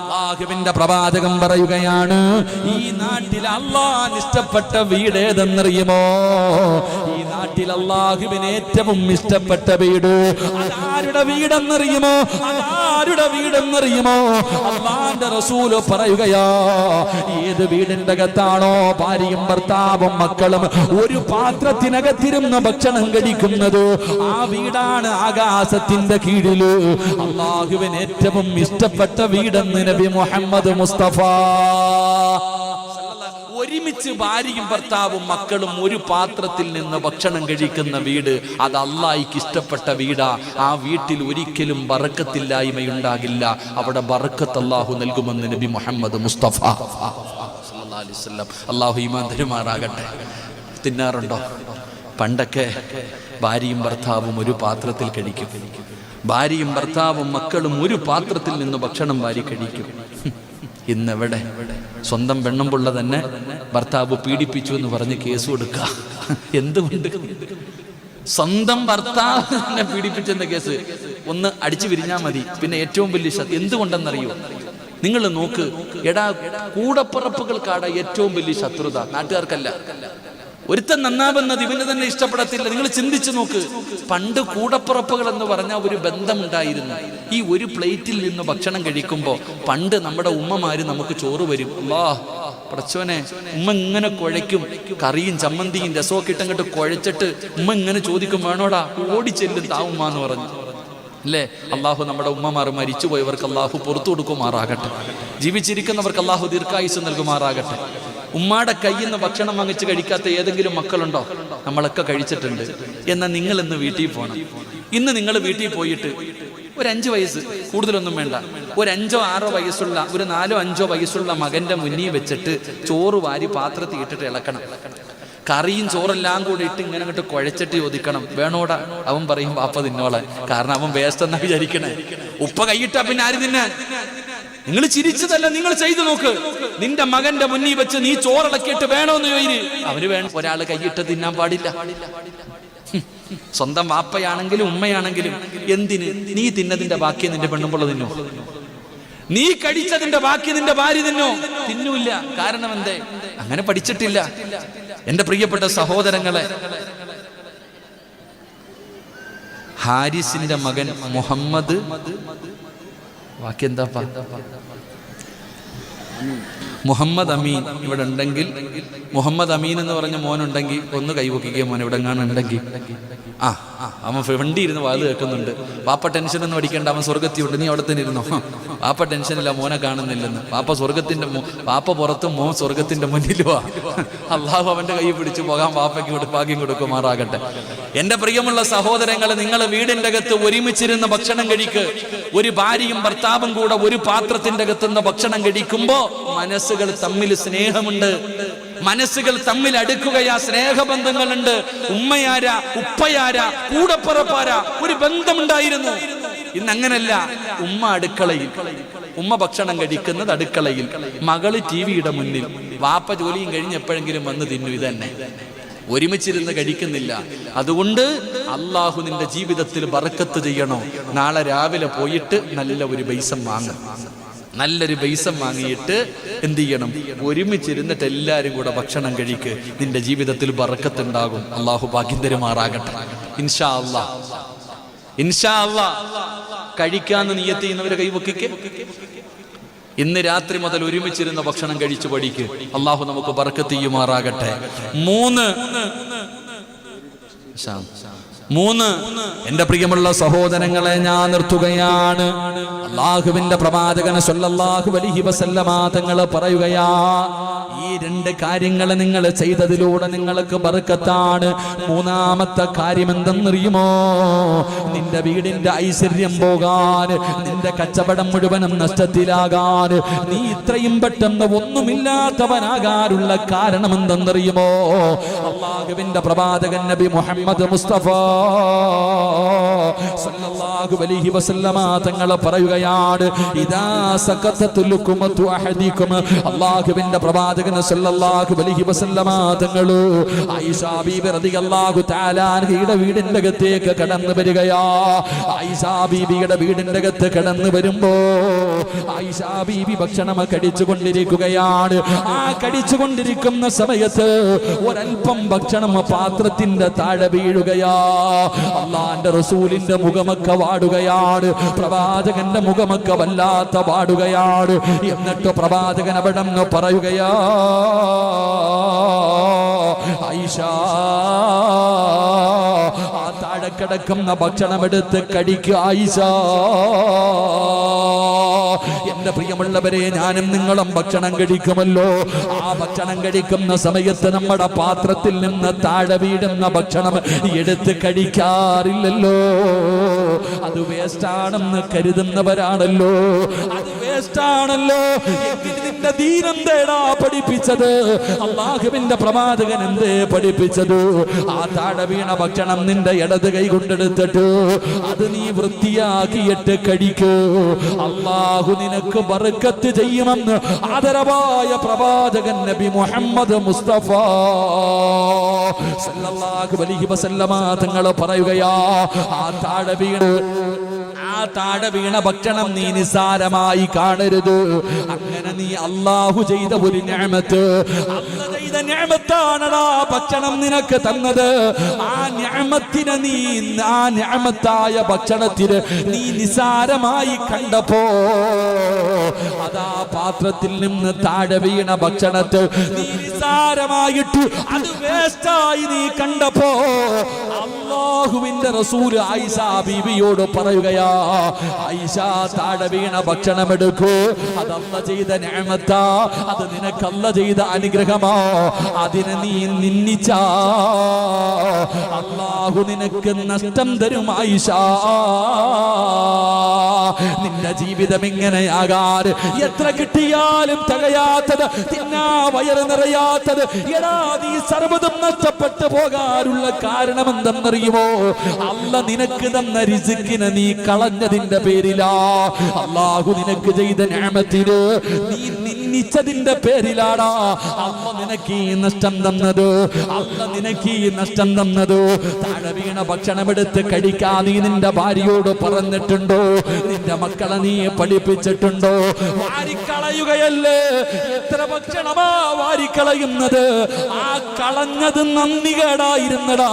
അല്ലാഹുവിന്റെ പ്രവാചകൻ പറയുകയാണ്, ഈ നാട്ടിൽ അല്ലാഹുവിന് ഇഷ്ടപ്പെട്ട വീട് ഏതെന്നറിയുമോ? ഈ നാട്ടിൽ അല്ലാഹുവിന് ഏറ്റവും ഇഷ്ടപ്പെട്ട വീട് ആരുടെ വീടെന്നറിയുമോ? ആരുടെ വീടെന്നറിയുമോ? അല്ലാഹുവിന്റെ റസൂല് പറയുകയാ, ഏത് വീടിന്റെ അകത്താണോ ഭാര്യയും ഭർത്താവും മക്കളും ഒരു പാത്രത്തിനകത്തിരുന്ന് ഭക്ഷണം കഴിക്കുന്നത്, ആ വീടാണ് ആകാശത്തിന്റെ കീഴില് അല്ലാഹുവിന് ഏറ്റവും ഇഷ്ടപ്പെട്ട വീടെന്ന് നബി മുഹമ്മദ് മുസ്തഫ. ഒരുമിച്ച് ഭാര്യയും ഭർത്താവും മക്കളും ഒരു പാത്രത്തിൽ നിന്ന് ഭക്ഷണം കഴിക്കുന്ന വീട്, അത് അല്ലാഹുവിന് ഇഷ്ടപ്പെട്ട വീടാ. ആ വീട്ടിൽ ഒരിക്കലും ബറക്കത്തില്ലായ്മയുണ്ടാകില്ല. അവിടെ ബറക്കത്ത് അല്ലാഹു നൽകുമെന്ന് നബി മുഹമ്മദ് മുസ്തഫ സല്ലല്ലാഹു അലൈഹി വസല്ലം. അല്ലാഹു ഈമാൻ തരുമാറാകട്ടെ. തിന്നാറുണ്ടോ? പണ്ടൊക്കെ ഭാര്യയും ഭർത്താവും ഒരു പാത്രത്തിൽ കഴിക്കും. ഭാര്യയും ഭർത്താവും മക്കളും ഒരു പാത്രത്തിൽ നിന്ന് ഭക്ഷണം വാരി കഴിക്കും. ഇന്നെവിടെ? സ്വന്തം പെണ്ണുമ്പുള്ള തന്നെ ഭർത്താവ് പീഡിപ്പിച്ചു എന്ന് പറഞ്ഞ് കേസ് കൊടുക്കുക. എന്തുകൊണ്ട്? സ്വന്തം ഭർത്താവിനെ പീഡിപ്പിച്ചെന്ന കേസ് ഒന്ന് അടിച്ചു വിരിഞ്ഞാൽ മതി. പിന്നെ ഏറ്റവും വലിയ എന്തുകൊണ്ടെന്നറിയോ? നിങ്ങൾ നോക്ക്, എടാ, കൂടപ്പിറപ്പുകൾക്കാണ് ഏറ്റവും വലിയ ശത്രുത, നാട്ടുകാർക്കല്ല. ഒരുത്തൻ നന്നാവുന്നത് ഇവന് തന്നെ ഇഷ്ടപ്പെടത്തില്ല. നിങ്ങൾ ചിന്തിച്ചു നോക്ക്. പണ്ട് കൂടപ്പിറപ്പുകൾ എന്ന് പറഞ്ഞാൽ ഒരു ബന്ധമുണ്ടായിരുന്നു. ഈ ഒരു പ്ലേറ്റിൽ നിന്ന് ഭക്ഷണം കഴിക്കുമ്പോൾ പണ്ട് നമ്മുടെ ഉമ്മമാര് നമുക്ക് ചോറ് വരും. പടച്ചോനെ, ഉമ്മ ഇങ്ങനെ കുഴയ്ക്കും, കറിയും ചമ്മന്തിയും രസമൊക്കെ ഇട്ടങ്ങോട്ട് കുഴച്ചിട്ട് ഉമ്മ ഇങ്ങനെ ചോദിക്കും, വേണോടാ? ഓടിച്ചെല്ലും താവുമ്മ എന്ന് പറഞ്ഞു അല്ലേ? അള്ളാഹു നമ്മുടെ ഉമ്മമാർ മരിച്ചുപോയവർക്ക് അള്ളാഹു പുറത്തു കൊടുക്കുമാറാകട്ടെ. ജീവിച്ചിരിക്കുന്നവർക്ക് അള്ളാഹു ദീർഘായുസ് നൽകുമാറാകട്ടെ. ഉമ്മാടെ കയ്യിൽ നിന്ന് ഭക്ഷണം വാങ്ങിച്ച് കഴിക്കാത്ത ഏതെങ്കിലും മക്കളുണ്ടോ? നമ്മളൊക്കെ കഴിച്ചിട്ടുണ്ട്. എന്നാൽ നിങ്ങൾ ഇന്ന് വീട്ടിൽ പോകണം. ഇന്ന് നിങ്ങൾ വീട്ടിൽ പോയിട്ട് ഒരു 5 വയസ്സ്, കൂടുതലൊന്നും വേണ്ട, ഒരു 5 or 6 വയസ്സുള്ള, ഒരു 4 or 5 വയസ്സുള്ള മകന്റെ മുന്നിൽ വെച്ചിട്ട് ചോറ് വാരി പാത്രത്തിൽ ഇട്ടിട്ട് ഇളക്കണം. കറിയും ചോറെല്ലാം കൂടി ഇട്ട് ഇങ്ങനെ അങ്ങോട്ട് കുഴച്ചിട്ട് ചോദിക്കണം, വേണോടാ? അവൻ പറയും വാപ്പ തിന്നോളെ. കാരണം അവൻ വേസ്റ്റ് എന്നാ വിചാരിക്കണേ. ഉപ്പ കൈയിട്ടാ പിന്നെ ആര് തിന്നാൻ? നിങ്ങൾ ചിരിച്ചതല്ല, നിങ്ങൾ ചെയ്തു നോക്ക്. നിന്റെ മകന്റെ മുന്നിൽ വെച്ച് നീ ചോറിളക്കിയിട്ട് വേണോന്ന് ചോദിര്, അവന് വേണം. ഒരാൾ കൈയിട്ട് തിന്നാൻ പാടില്ല. സ്വന്തം വാപ്പയാണെങ്കിലും ഉമ്മയാണെങ്കിലും. എന്തിന്? നീ തിന്നതിന്റെ ബാക്കി നിന്റെ പെണ്ണുമ്പോൾ തിന്നോ? നീ കഴിച്ചതിന്റെ ബാക്കി നിന്റെ ഭാര്യ തിന്നോ? തിന്നൂല്ല. കാരണം എന്തേ? അങ്ങനെ പഠിച്ചിട്ടില്ല. എന്റെ പ്രിയപ്പെട്ട സഹോദരങ്ങളെ, ഹാരിസിന്റെ മകൻ മുഹമ്മദ്, ബാക്കി എന്താ, മുഹമ്മദ് അമീൻ ഇവിടെ ഉണ്ടെങ്കിൽ, മുഹമ്മദ് അമീൻ എന്ന് പറഞ്ഞ മോനുണ്ടെങ്കിൽ ഒന്ന് കൈവക്കുക. മോൻ ഇവിടെ കാണുന്നുണ്ടെങ്കിൽ അവൻ വണ്ടി ഇരുന്ന് വാത് കേൾക്കുന്നുണ്ട്. വാപ്പ ടെൻഷൻ ഒന്നും അടിക്കേണ്ട, അവൻ സ്വർഗത്തിയുണ്ട്, നീ അവിടെ തന്നെ ഇരുന്നോ. വാപ്പ ടെൻഷനില്ല, മോനെ കാണുന്നില്ലെന്ന്. വാപ്പ സ്വർഗത്തിന്റെ വാപ്പ പുറത്തും മോൻ സ്വർഗത്തിന്റെ മുന്നിലുവാ. അള്ളാഹു അവന്റെ കൈ പിടിച്ചു പോകാൻ വാപ്പയ്ക്ക് ഭാഗ്യം കൊടുക്കുമാറാകട്ടെ. എന്റെ പ്രിയമുള്ള സഹോദരങ്ങളെ, നിങ്ങളെ വീടിന്റെ അകത്ത് ഒരുമിച്ചിരുന്ന് ഭക്ഷണം കഴിക്ക്. ഒരു ഭാര്യയും ഭർത്താവും കൂടെ ഒരു പാത്രത്തിന്റെ അകത്തുനിന്ന് ഭക്ഷണം കഴിക്കുമ്പോ മനസ്സുകൾ തമ്മിൽ സ്നേഹമുണ്ട്, മനസ്സുകൾ തമ്മിൽ അടുക്കുകയാ, സ്നേഹബന്ധങ്ങളുണ്ട്. ഉമ്മയാര, ഉപ്പയാര, കൂടപ്പുറപ്പാര, ഒരു ബന്ധമുണ്ടായിരുന്നു. ഇന്ന് അങ്ങനല്ല. ഉമ്മ അടുക്കളയിൽ, ഉമ്മ ഭക്ഷണം കഴിക്കുന്നത് അടുക്കളയിൽ, മകള് ടിവിയുടെ മുന്നിൽ, വാപ്പ ജോലിയും കഴിഞ്ഞ് എപ്പോഴെങ്കിലും വന്ന് തിന്നു. ഇതന്നെ, ഒരുമിച്ചിരുന്ന് കഴിക്കുന്നില്ല. അതുകൊണ്ട് അള്ളാഹു നിന്റെ ജീവിതത്തിൽ ബറക്കത്ത് ചെയ്യണോ? നാളെ രാവിലെ പോയിട്ട് നല്ല ഒരു ബൈസം വാങ്ങും. നല്ലൊരു ബൈസം വാങ്ങിയിട്ട് എന്ത് ചെയ്യണം? ഒരുമിച്ചിരുന്നിട്ട് എല്ലാവരും കൂടെ ഭക്ഷണം കഴിക്ക്. നിന്റെ ജീവിതത്തിൽ ബറക്കത്തുണ്ടാകും. അള്ളാഹു ഭാഗ്യം തരുമാറാകട്ടെ. ഇൻഷാ അല്ലാഹ്, ഇൻഷാ അല്ലാഹ്. കഴിക്കാന്ന് നിയ്യത്ത് ചെയ്യുന്നവരെ കൈവക്കിക്ക്. ഇന്ന് രാത്രി മുതൽ ഒരുമിച്ചിരുന്ന ഭക്ഷണം കഴിച്ചു പഠിക്ക്. അള്ളാഹു നമുക്ക് ബറക്കത്ത് ചെയ്യുമാറാകട്ടെ. 3 എന്റെ പ്രിയമുള്ള സഹോദരങ്ങളെ, ഞാൻ നിർത്തുകയാണ്. അല്ലാഹുവിന്റെ പ്രവാചകൻ സല്ലല്ലാഹു അലൈഹി വസല്ലമ തങ്ങൾ പറയുകയാ, ഈ 2 കാര്യങ്ങൾ നിങ്ങൾ ചെയ്തതിലൂടെ നിങ്ങൾക്ക് ബർക്കത്താണ്. 3ാമത്തെ കാര്യം എന്തെന്നറിയുമോ? നിന്റെ വീടിന്റെ ഐശ്വര്യം പോകാൻ, നിന്റെ കച്ചവടം മുഴുവനും നഷ്ടത്തിലാകാൻ, നീ ഇത്രയും പെട്ടെന്ന് ഒന്നുമില്ലാത്തവനാകാനുള്ള കാരണം എന്തെന്നറിയുമോ? അല്ലാഹുവിന്റെ പ്രവാചകൻ നബി മുഹമ്മദ് മുസ്തഫ സല്ലല്ലാഹു അലൈഹി വസല്ലമ തങ്ങൾ പറയുകയാണ്, ഇദാ സഖത്തത്തുൽ ലുഖമതു അഹദികും. അല്ലാഹുവിന്റെ പ്രവാചകൻ സല്ലല്ലാഹു അലൈഹി വസല്ലമ തങ്ങൾ ആയിഷ ബീബി റളിയല്ലാഹു തആല അൻഹയുടെ വീടിന്റെ അകത്തേക്ക് കടന്നു വരികയാ. ആയിഷ ബീബിയുടെ വീടിന്റെ അകത്ത് കടന്നു വരുമ്പോ ആയിഷ ബീബി ഭക്ഷണം കഴിച്ചുകൊണ്ടിരിക്കുകയാണ്. ആ കഴിച്ചുകൊണ്ടിരിക്കുന്ന സമയത്ത് ഒരൽപ്പം ഭക്ഷണം പാത്രത്തിന്റെ താഴെ വീഴുകയാ. അല്ലാഹുവിന്റെ റസൂലിന്റെ മുഖമൊക്കെ വാടുകയാണ്, പ്രവാചകന്റെ മുഖമൊക്കെ വല്ലാത്ത വാടുകയാണ്. എന്നിട്ട് പ്രവാചകൻ അവിടെ നിന്ന് പറയുകയാ, ആയിഷ, ആ താഴെ കിടക്കുന്ന ഭക്ഷണം എടുത്ത് കഴിക്കുക ആയിഷ. എന്റെ പ്രിയമുള്ളവരെ, ഞാനും നിങ്ങളും ഭക്ഷണം കഴിക്കുമല്ലോ. ആ ഭക്ഷണം കഴിക്കുന്ന സമയത്ത് നമ്മുടെ പാത്രത്തിൽ നിന്ന് താഴെ വീടുന്ന ഭക്ഷണം എടുത്ത് കഴിക്കാറില്ലല്ലോ. അത് വേസ്റ്റാണെന്ന് കരുതുന്നവരാണല്ലോ. അത് വേസ്റ്റാണല്ലോ. നിന്റെ ദീനം തേടാ പഠിപ്പിച്ചത്? അല്ലാഹുവിന്റെ പ്രവാചകൻ എന്തേ പഠിപ്പിച്ചത്? ആ താഴെ വീണ ഭക്ഷണം നിന്റെ ഇടത് കൈ കൊണ്ടെടുത്തിട്ട് അത് നീ വൃത്തിയാക്കിയിട്ട് കഴിക്കൂ. അല്ലാഹു നിനക്ക് ബർക്കത്ത് ചെയ്യുമെന്ന് ആദരവായ പ്രവാചകൻ നബി മുഹമ്മദ് മുസ്തഫ സല്ലല്ലാഹു അലൈഹി വസല്ലമ തങ്ങൾ പറയുകയാ, ആ താഴെ വീണ ഭക്ഷണം നീ നിസാരമായി കാണരുത്. അങ്ങനെ നീ അല്ലാഹു ചെയ്ത ഒരു നിഅമത്ത്, അല്ലാഹു ചെയ്ത നിഅമത്താണടാ ഭക്ഷണം നിനക്ക് തന്നത്. ആ നിഅമത്തിനെ നീ, ആ നിഅമത്തായ ഭക്ഷണത്തിന് നീ നിസാരമായി കണ്ടപ്പോ, അതാ പാത്രത്തിൽ നിന്ന് താഴെ വീണ ഭക്ഷണത്തെ നീ നിസാരമായിട്ട് അത് വേസ്റ്റായി നീ കണ്ടപ്പോ അല്ലാഹുവിന്റെ റസൂൽ ആയിഷ ബീവിയോട് പറയുകയാ, ആയിഷ താഴെ വീണ ഭക്ഷണം എടുക്കൂ, അതല്ല ചെയ്ത നിഅമത്താ, അത് നിനക്കല്ല ചെയ്ത അനുഗ്രഹമോ. അതിനെ നീ നിന്ദിച്ച അല്ലാഹു നിനക്ക് നഷ്ടം തരും ആയിഷ. നിന്റെ ജീവിതം ഇങ്ങനെയാകാൻ, എത്ര കിട്ടിയാലും തികയാത്തത്, തിന്നാ വയറ് നിറയാത്തത്, എടാ നീ സർവ്വതും നഷ്ടപ്പെട്ടു പോകാനുള്ള കാരണം എന്തെന്നറിയുമോ? അല്ല നിനക്ക് തന്ന റിസ്കിനെ നീ കളഞ്ഞതിന്റെ പേരിലാ. അല്ലാഹു നിനക്ക് ചെയ്ത നിഅമത്തിനെ നീ നിന്ദിച്ചതിന്റെ പേരിലാടാ അല്ല നിനക്ക് ഈ നഷ്ടം തന്നത്. അല്ല നിനക്ക് ഈ നഷ്ടം തന്നത്. താഴെ വീണ ഭക്ഷണമെടുത്ത് കഴിക്കാൻ നീ നിന്റെ ഭാര്യയോട് പറഞ്ഞിട്ടുണ്ടോ? നിന്റെ മക്കളെ നീ പഠിപ്പിച്ചിട്ടുണ്ടോ? വാരിക്കളയുകയല്ലേ. എത്ര ഭക്ഷണമാ വാരിക്കളയുന്നത്? ആ കളഞ്ഞത് നന്ദികേടായിരുന്നടാ.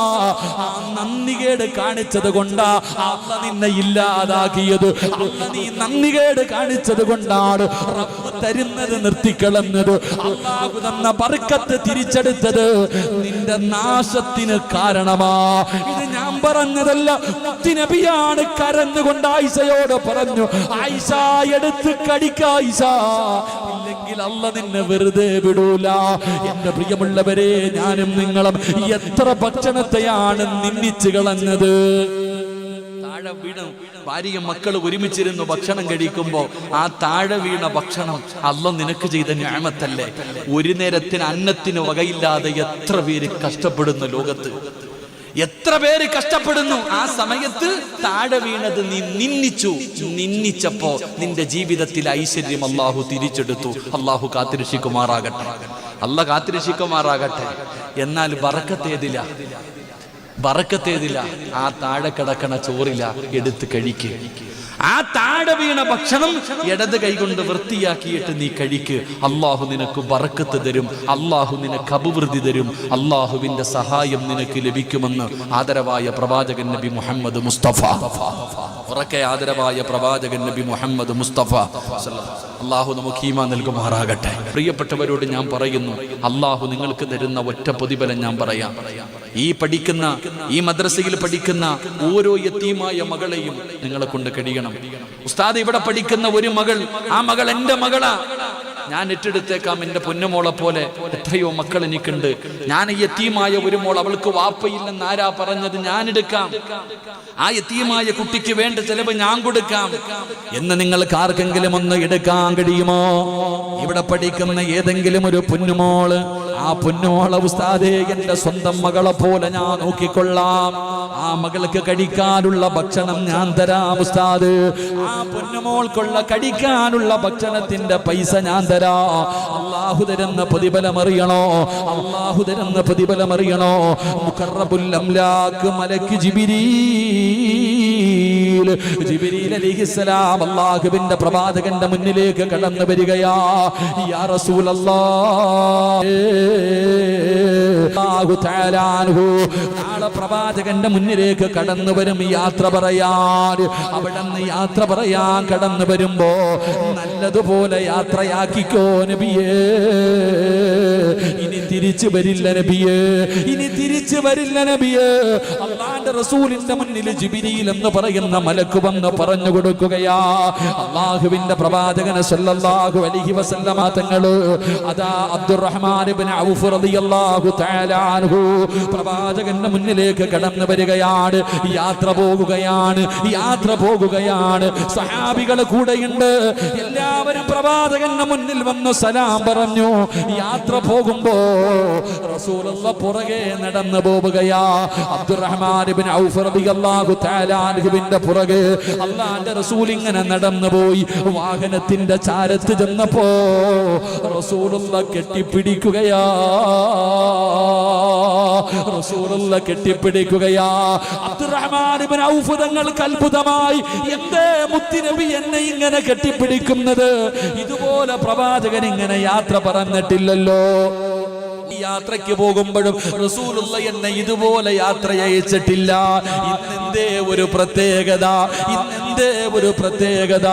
ആ നന്ദികേട് കാണിച്ചത് കൊണ്ടാ അല്ല നിന്നെ ഇല്ലാതാക്കിയത്. അല്ല നീ നന്ദികേട് കാണിച്ചത് കൊണ്ടാണ് റബ്ബ് തരുന്നത് നിർത്തിക്കളഞ്ഞത്. അല്ലാഹു തന്ന ബർക്കത്ത് തിരിച്ചെടുത്തത് നിന്റെ നാശത്തിന് കാരണമാ. ഇത് ഞാൻ പറഞ്ഞതല്ല, മുത്തുനബിയാണ് കരഞ്ഞുകൊണ്ട് ആയിഷയോട് പറഞ്ഞു, ആയിഷ എടുത്ത് കടിക്ക ആയിഷ, ഇല്ലെങ്കിൽ അല്ല നിന്നെ വെറുതെ വിടൂല. എന്റെ പ്രിയമുള്ളവരെ, ഞാനും നിങ്ങളും എത്ര ഭക്ഷണത്തെയാണ് നിന്ദിച്ചു കളഞ്ഞത്. താഴെ വീണ ഭാര്യയും മക്കൾ ഒരുമിച്ചിരുന്ന് ഭക്ഷണം കഴിക്കുമ്പോ ആ താഴെ വീണ ഭക്ഷണം അല്ല നിനക്ക് ചെയ്ത നിഅമത്തല്ലേ. ഒരു നേരത്തിന് അന്നത്തിന് വകയില്ലാതെ എത്ര പേര് കഷ്ടപ്പെടുന്നു ലോകത്ത്, എത്ര പേര് കഷ്ടപ്പെടുന്നു. ആ സമയത്ത് താഴെ വീണത് നീ നിന്ദിച്ചപ്പോ നിന്റെ ജീവിതത്തിൽ ഐശ്വര്യം അല്ലാഹു തിരിച്ചെടുത്തു. അല്ലാഹു കാത്തിരക്ഷിക്കുമാറാകട്ടെ, അല്ല കാത്തിരക്ഷിക്കുമാറാകട്ടെ. എന്നാൽ ബറക്കത്തേതില്ല. ആ താഴെ കിടക്കണ ചോറില എടുത്ത് കഴിക്കുക. ആ താഴെ വീണ ഭക്ഷണം ഇടത് കൈകൊണ്ട് വൃത്തിയാക്കിയിട്ട് നീ കഴിക്ക്. അല്ലാഹു നിനക്ക് ബറക്കത്ത് തരും, അല്ലാഹു നിനക്ക് അഭിവൃദ്ധി തരും, അല്ലാഹുവിന്റെ സഹായം നിനക്ക് ലഭിക്കുമെന്ന് ആദരവായ പ്രവാചകൻ നബി മുഹമ്മദ് മുസ്തഫ. ഉറക്കെ ആദരവായ പ്രവാചകൻ നബി മുഹമ്മദ് മുസ്തഫ. അല്ലാഹു നമുക്ക് ഈമാൻ നൽകുമാറാകട്ടെ. പ്രിയപ്പെട്ടവരോട് ഞാൻ പറയുന്നു, അല്ലാഹു നിങ്ങൾക്ക് തരുന്ന ഒറ്റ പ്രതിഫലം ഞാൻ പറയാം. ഈ മദ്രസയിൽ പഠിക്കുന്ന ഓരോ യതീമായ മകളെയും നിങ്ങളെ കൊണ്ട് കഴിയണം. ഉസ്താദ് ഇവിടെ പഠിക്കുന്ന ഒരു മകൾ, ആ മകൾ എന്റെ മകളാ, ഞാൻ ഏറ്റെടുത്തേക്കാം. എന്റെ പൊന്നുമോളെ പോലെ എത്രയോ മക്കൾ എനിക്കുണ്ട്. ഞാൻ ഈ യതീമായ ഒരു മോൾ, അവൾക്ക് വാപ്പയില്ലെന്ന് ആരാ പറഞ്ഞത്? ഞാൻ എടുക്കാം. ആ യതീമായ കുട്ടിക്ക് വേണ്ട ചെലവ് ഞാൻ കൊടുക്കാം എന്ന് നിങ്ങൾക്ക് ആർക്കെങ്കിലും ഒന്ന് എടുക്കാൻ കഴിയുമോ? ഇവിടെ പഠിക്കുന്ന ഏതെങ്കിലും ഒരു പൊന്നുമോള്, ആ പൊന്നുമോളെ ഉസ്താദേ എന്റെ സ്വന്തം മകളെ പോലെ ഞാൻ നോക്കിക്കൊള്ളാം, ആ മകൾക്ക് കഴിക്കാനുള്ള ഭക്ഷണം ഞാൻ തരാം ഉസ്താദ്, ആ പൊന്നുമോൾക്കുള്ള കഴിക്കാനുള്ള ഭക്ഷണത്തിന്റെ പൈസ ഞാൻ തരാം. അല്ലാഹു തരുന്ന പ്രതിഫലം അറിയണോ? അല്ലാഹു തരുന്ന പ്രതിഫലം അറിയണോ? മുഖറബുൽ അംലാക്ക് മലക്ക് ജിബ്രീൽ അലൈഹിസ്സലാം അല്ലാഹുവിന്റെ പ്രവാചകന്റെ മുന്നിലേക്ക് കടന്നു വരികയാ. യാ റസൂലല്ലാഹ്, അല്ലാഹു തആല അൻഹു നാളെ പ്രവാചകന്റെ മുന്നിലേക്ക് കടന്നു വരും യാത്ര പറയാൻ. അവിടുന്ന് യാത്ര പറയാൻ കടന്നു വരുമ്പോ നല്ലതുപോലെ യാത്രയാക്കിക്കോ നബിയേ. ഇനി തിരിച്ചു വരില്ല നബിയേ, ഇനി തിരിച്ചു വരില്ല നബിയേ. അല്ലാഹുവിന്റെ റസൂലിന്റെ മുന്നിൽ ജിബ്രീൽ എന്ന് പറയുന്ന മലക്ക് വന്ന് പറഞ്ഞു കൊടുക്കുകയാ. അല്ലാഹുവിന്റെ പ്രവാചകൻ സല്ലല്ലാഹു അലൈഹി വസല്ലമ തങ്ങള് അതാ അബ്ദുറഹ്മാൻ ഇബ്നു ഔഫ് റളിയല്ലാഹു തആല അൻഹു പ്രവാചകന്റെ മുന്നിലേക്ക് കടന്നു വരികയാണ്. യാത്ര പോകുകയാണ്. സഹാബികൾ കൂടെയുണ്ട്. എല്ലാവരും പ്രവാചകന്റെ മുന്നിൽ വന്ന് സലാം പറഞ്ഞു. യാത്ര പോകുമ്പോ റസൂലുള്ളാഹി പുറകെ നടന്നു പോവുകയാ. അബ്ദുറഹ്മാൻ ഇബ്നു ഔഫ് റളിയല്ലാഹു തആല അൻഹുവിന്റെ പുറകെ അല്ലാഹുവിന്റെ റസൂൽ ഇങ്ങനെ നടന്നു പോയി. വാഹനത്തിന്റെ ചാരത്ത് ചെന്നപ്പോ റസൂലുള്ളാഹി കെട്ടിപ്പിടിക്കുകയാ. അബ്ദുറഹ്മാൻ ഇബ്നു ഔഫ് തങ്ങൾക്ക് അത്ഭുതമായി, എന്തേ മുത്തുനബി എന്നെ ഇങ്ങനെ കെട്ടിപ്പിടിക്കുന്നത്? ഇതുപോലെ പ്രവാചകൻ ഇങ്ങനെ യാത്ര പറഞ്ഞിട്ടില്ലല്ലോ. യാത്രയ്ക്ക് പോകുമ്പോഴും റസൂലുള്ളാഹി എന്നെ ഇതുപോലെ യാത്ര അയച്ചിട്ടില്ല. ഇന്നെന്തേ ഒരു പ്രത്യേകത? എന്തേ ഒരു പ്രത്യേകത?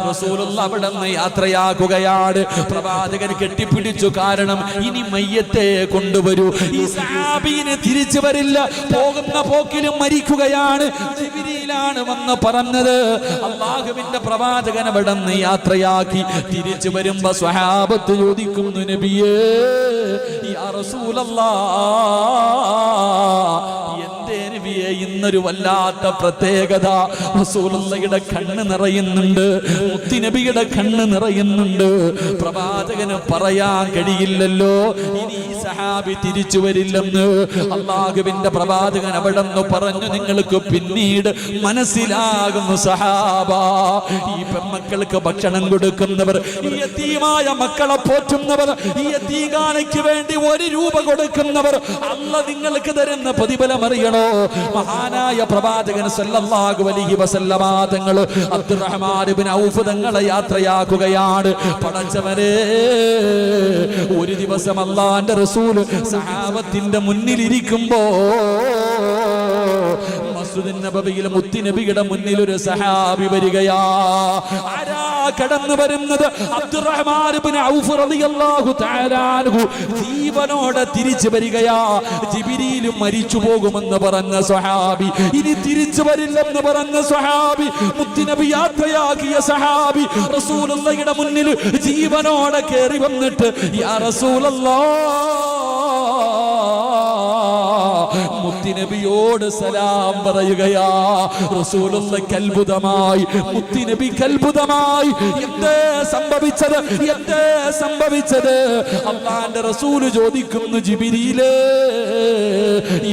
റസൂലുള്ള അവിടുന്ന് യാത്രയാക്കുകയാണ്. പ്രവാചകൻ കെട്ടിപ്പിടിച്ചു. കാരണം ഇനി മയ്യത്തെ കൊണ്ടുവരൂ. ഈ സഹാബിനെ തിരിച്ചു വരില്ല, പോകുന്ന പോക്കിലും മരിക്കുകയാണ്. ജിബ്രീലാണ് വന്ന് പറഞ്ഞത്. അല്ലാഹുവിന്റെ പ്രവാചകൻ അവിടുന്ന് യാത്രയാക്കി തിരിച്ചു വരുമ്പോ സ്വഹാബത്ത് ചോദിക്കുന്നു, നബിയേ യാ റസൂലല്ലാഹ്, എന്തേ നബിയേ ഇന്നൊരു വല്ലാത്ത പ്രത്യേകത? റസൂലുള്ളാഹിയുടെ കണ്ണ് നിറയുന്നുണ്ട്, മുത്തുനബിയുടെ കണ്ണ് നിറയുന്നുണ്ട്. പ്രവാചകന് പറയാൻ കഴിയില്ലല്ലോ ഇനി ഈ സഹാബി തിരിച്ചു വരില്ലെന്ന്. അല്ലാഹുവിന്റെ പ്രവാചകൻ അവിടെന്ന് പറഞ്ഞു, നിങ്ങൾക്ക് പിന്നീട് മനസ്സിലാകുന്നു സഹാബ, ഈ പെൺമക്കൾക്ക് ഭക്ഷണം കൊടുക്കുന്നവർ, ഈ യതീമായ മക്കളെ പോറ്റുന്നവർ, ഈ യതീഖാനയ്ക്ക് വേണ്ടി 1 രൂപ കൊടുക്കുന്നവർ, അല്ലാഹ് നിങ്ങൾക്ക് തരുന്ന പ്രതിഫലം അറിയണോ? മഹാനായ പ്രവാചകൻ സല്ലല്ലാഹു അലൈഹി വസല്ലമ തങ്ങൾ അബ്ദുറഹ്മാൻ ഇബ്നു ഔഫ് തങ്ങളെ യാത്രയാക്കുകയാണ്. പടച്ചവനെ, ഒരു ദിവസം അല്ലാഹുവിന്റെ റസൂൽ സഹാബത്തിന്റെ മുന്നിലിരിക്കുമ്പോ മസ്ജിദുൻ നബവിയിൽ മുത്തുനബിയുടെ മുന്നിൽ ഒരു സഹാബി വരികയാ. ആരാ കടന്നു വരുന്നത്? അബ്ദുറഹ്മാൻ ഇബ്നു ഔഫ് റളിയല്ലാഹു തആല അൻഹു ജീവനോടെ തിരിച്ചു വരികയാ. ജിബ്രീൽ മരിച്ചു പോകുമെന്ന് പറഞ്ഞ സ്വഹാബി, ഇനി തിരിച്ചു വരില്ലെന്ന് പറഞ്ഞ സ്വഹാബി, മുത്തുനബി യാത്രയാക്കിയ സഹാബി റസൂലുള്ളാഹിയുടെ മുന്നിൽ ജീവനോടെ കയറി വന്നിട്ട്, യാ റസൂലല്ലാഹ്, മുത്തുനബിയോട് സലാം പറയുകയാ. റസൂലുള്ളാഹിക്ക് അത്ഭുതമായി, മുത്തുനബിക്ക് അത്ഭുതമായി. എന്തേ സംഭവിച്ചത്? എന്തേ സംഭവിച്ചത്? അല്ലാഹുവിന്റെ റസൂൽ ചോദിക്കുന്നു, ജിബ്രീലേ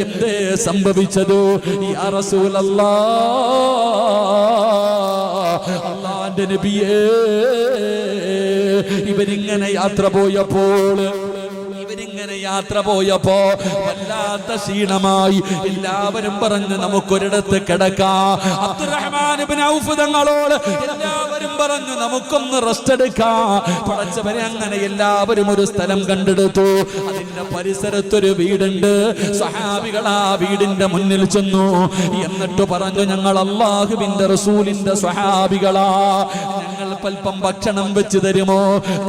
എന്തേ സംഭവിച്ചത്? യാ റസൂലല്ലാഹ്, അല്ലാഹുവിന്റെ നബിയേ, ഇവരിങ്ങനെ യാത്ര പോയപ്പോ വല്ലാത്ത ക്ഷീണമായി. എല്ലാവരും പറഞ്ഞു, നമുക്കൊരിടത്ത് കിടക്കാം. അബ്ദുറഹ്മാൻ ഇബ്നു ഔഫ് തങ്ങളോട് എല്ലാവരും പറഞ്ഞു, നമുക്കൊന്ന് റെസ്റ്റ് എടുക്കാം. പടച്ചവനെ, അങ്ങനെ എല്ലാവരും ഒരു സ്ഥലം കണ്ടെടുത്തു. അതിന്റെ പരിസരത്തൊരു വീടുണ്ട്. സ്വഹാബികൾ ആ വീടിന്റെ മുന്നിൽ ചെന്നു. എന്നിട്ട് പറഞ്ഞു, ഞങ്ങൾ അല്ലാഹുവിന്റെ റസൂലിന്റെ സ്വഹാബികളാ, ഞങ്ങൾക്കൽപ്പം ഭക്ഷണം വെച്ച് തരുമോ?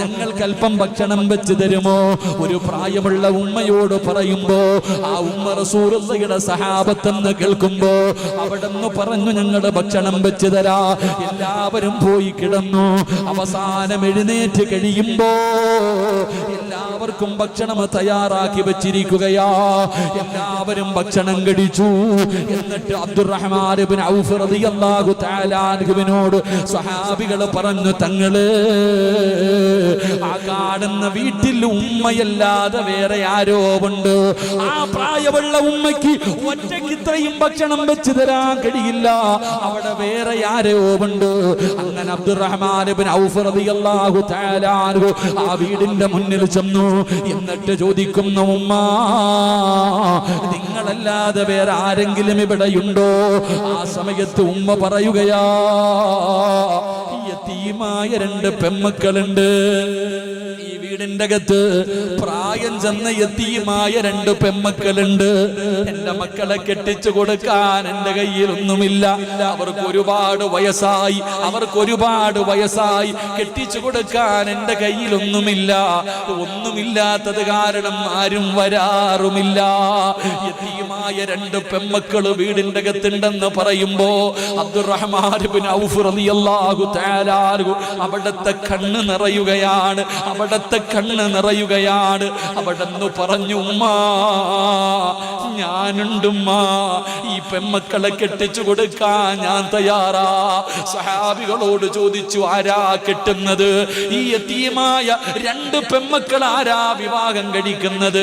ഞങ്ങൾക്കൽപ്പം ഭക്ഷണം വെച്ച് തരുമോ? ഒരു പ്രായമുള്ള ഉമ്മയോട് പറയുമ്പോ ആ ഉമ്മ റസൂലുള്ളാഹിയുടെ സഹാബത്തെന്ന് കേൾക്കുമ്പോ അവിടെന്ന് പറഞ്ഞു, ഞങ്ങളുടെ ഭക്ഷണം വെച്ച് തരാ. എല്ലാവരും പോയി കിടന്നു. അവസാനം എഴുന്നേറ്റ് കഴിയുമ്പോ എല്ലാവർക്കും ഭക്ഷണം തയ്യാറാക്കി വെച്ചിരിക്കുകയാ. എല്ലാവരും ഭക്ഷണം കഴിച്ചു. എന്നിട്ട് അബ്ദുറഹ്മാൻ ഇബ്നു ഔഫ് റളിയല്ലാഹു തആല അൻഹുവിനോട് സ്വഹാബികൾ പറഞ്ഞു, തങ്ങള് ആ കാണുന്ന വീട്ടിൽ ഉമ്മയല്ലാതെ വേറെ ആരോ ഉണ്ട്. ആ പ്രായമുള്ള ഉമ്മയ്ക്ക് ഒറ്റയ്ക്ക് ഇത്രയും ഭക്ഷണം വെച്ച് തരാൻ കഴിയില്ല. അവിടെ വേറെ ആരോ ഉണ്ട്. അങ്ങനെ അബ്ദുറഹ്മാൻ ഇബ്നു ഔഫ് റളിയല്ലാഹു തആല അൻഹു ആ വീടിന്റെ മുന്നിൽ ചെന്നു. എന്നിട്ട് ചോദിക്കുന്നു, ഉമ്മ, നിങ്ങളല്ലാതെ വേറെ ആരെങ്കിലും ഇവിടെയുണ്ടോ? ആ സമയത്ത് ഉമ്മ പറയുകയാ, യതീമായ 2 പെൺമക്കളുണ്ട്. ഈ വീടിന്റെ അകത്ത് പ്രായം ചെന്ന യതീമായ 2 പെൺമക്കളുണ്ട്. എന്റെ മക്കളെ കെട്ടിച്ചു കൊടുക്കാൻ എന്റെ കയ്യിൽ ഒന്നുമില്ല. അവർക്ക് ഒരുപാട് വയസ്സായി. കെട്ടിച്ചു കൊടുക്കാൻ എന്റെ കയ്യിൽ ഒന്നുമില്ല. ഒന്നുമില്ലാത്തത് കാരണം ആരും വരാറുമില്ല. യതീമായ 2 പെൺമക്കള് വീടിന്റെ അകത്തുണ്ടെന്ന് പറയുമ്പോ അബ്ദുറഹ്മാൻ ഇബ്നു ഔഫ് റളിയല്ലാഹു തആല അൻഹു അവിടത്തെ കണ്ണ് നിറയുകയാണ്. അവിടെന്ന് പറഞ്ഞു, ഉമ്മ, ഞാനുണ്ടുമ്മ, ഈ പെൺമക്കളെ കെട്ടിച്ചു കൊടുക്കാൻ ഞാൻ തയ്യാറാ. സഹാബികളോട് ചോദിച്ചു, ആരാ കെട്ടുന്നത്? ഈ യതീമായ 2 പെൺമക്കൾ ആരാ വിവാഹം കഴിക്കുന്നത്?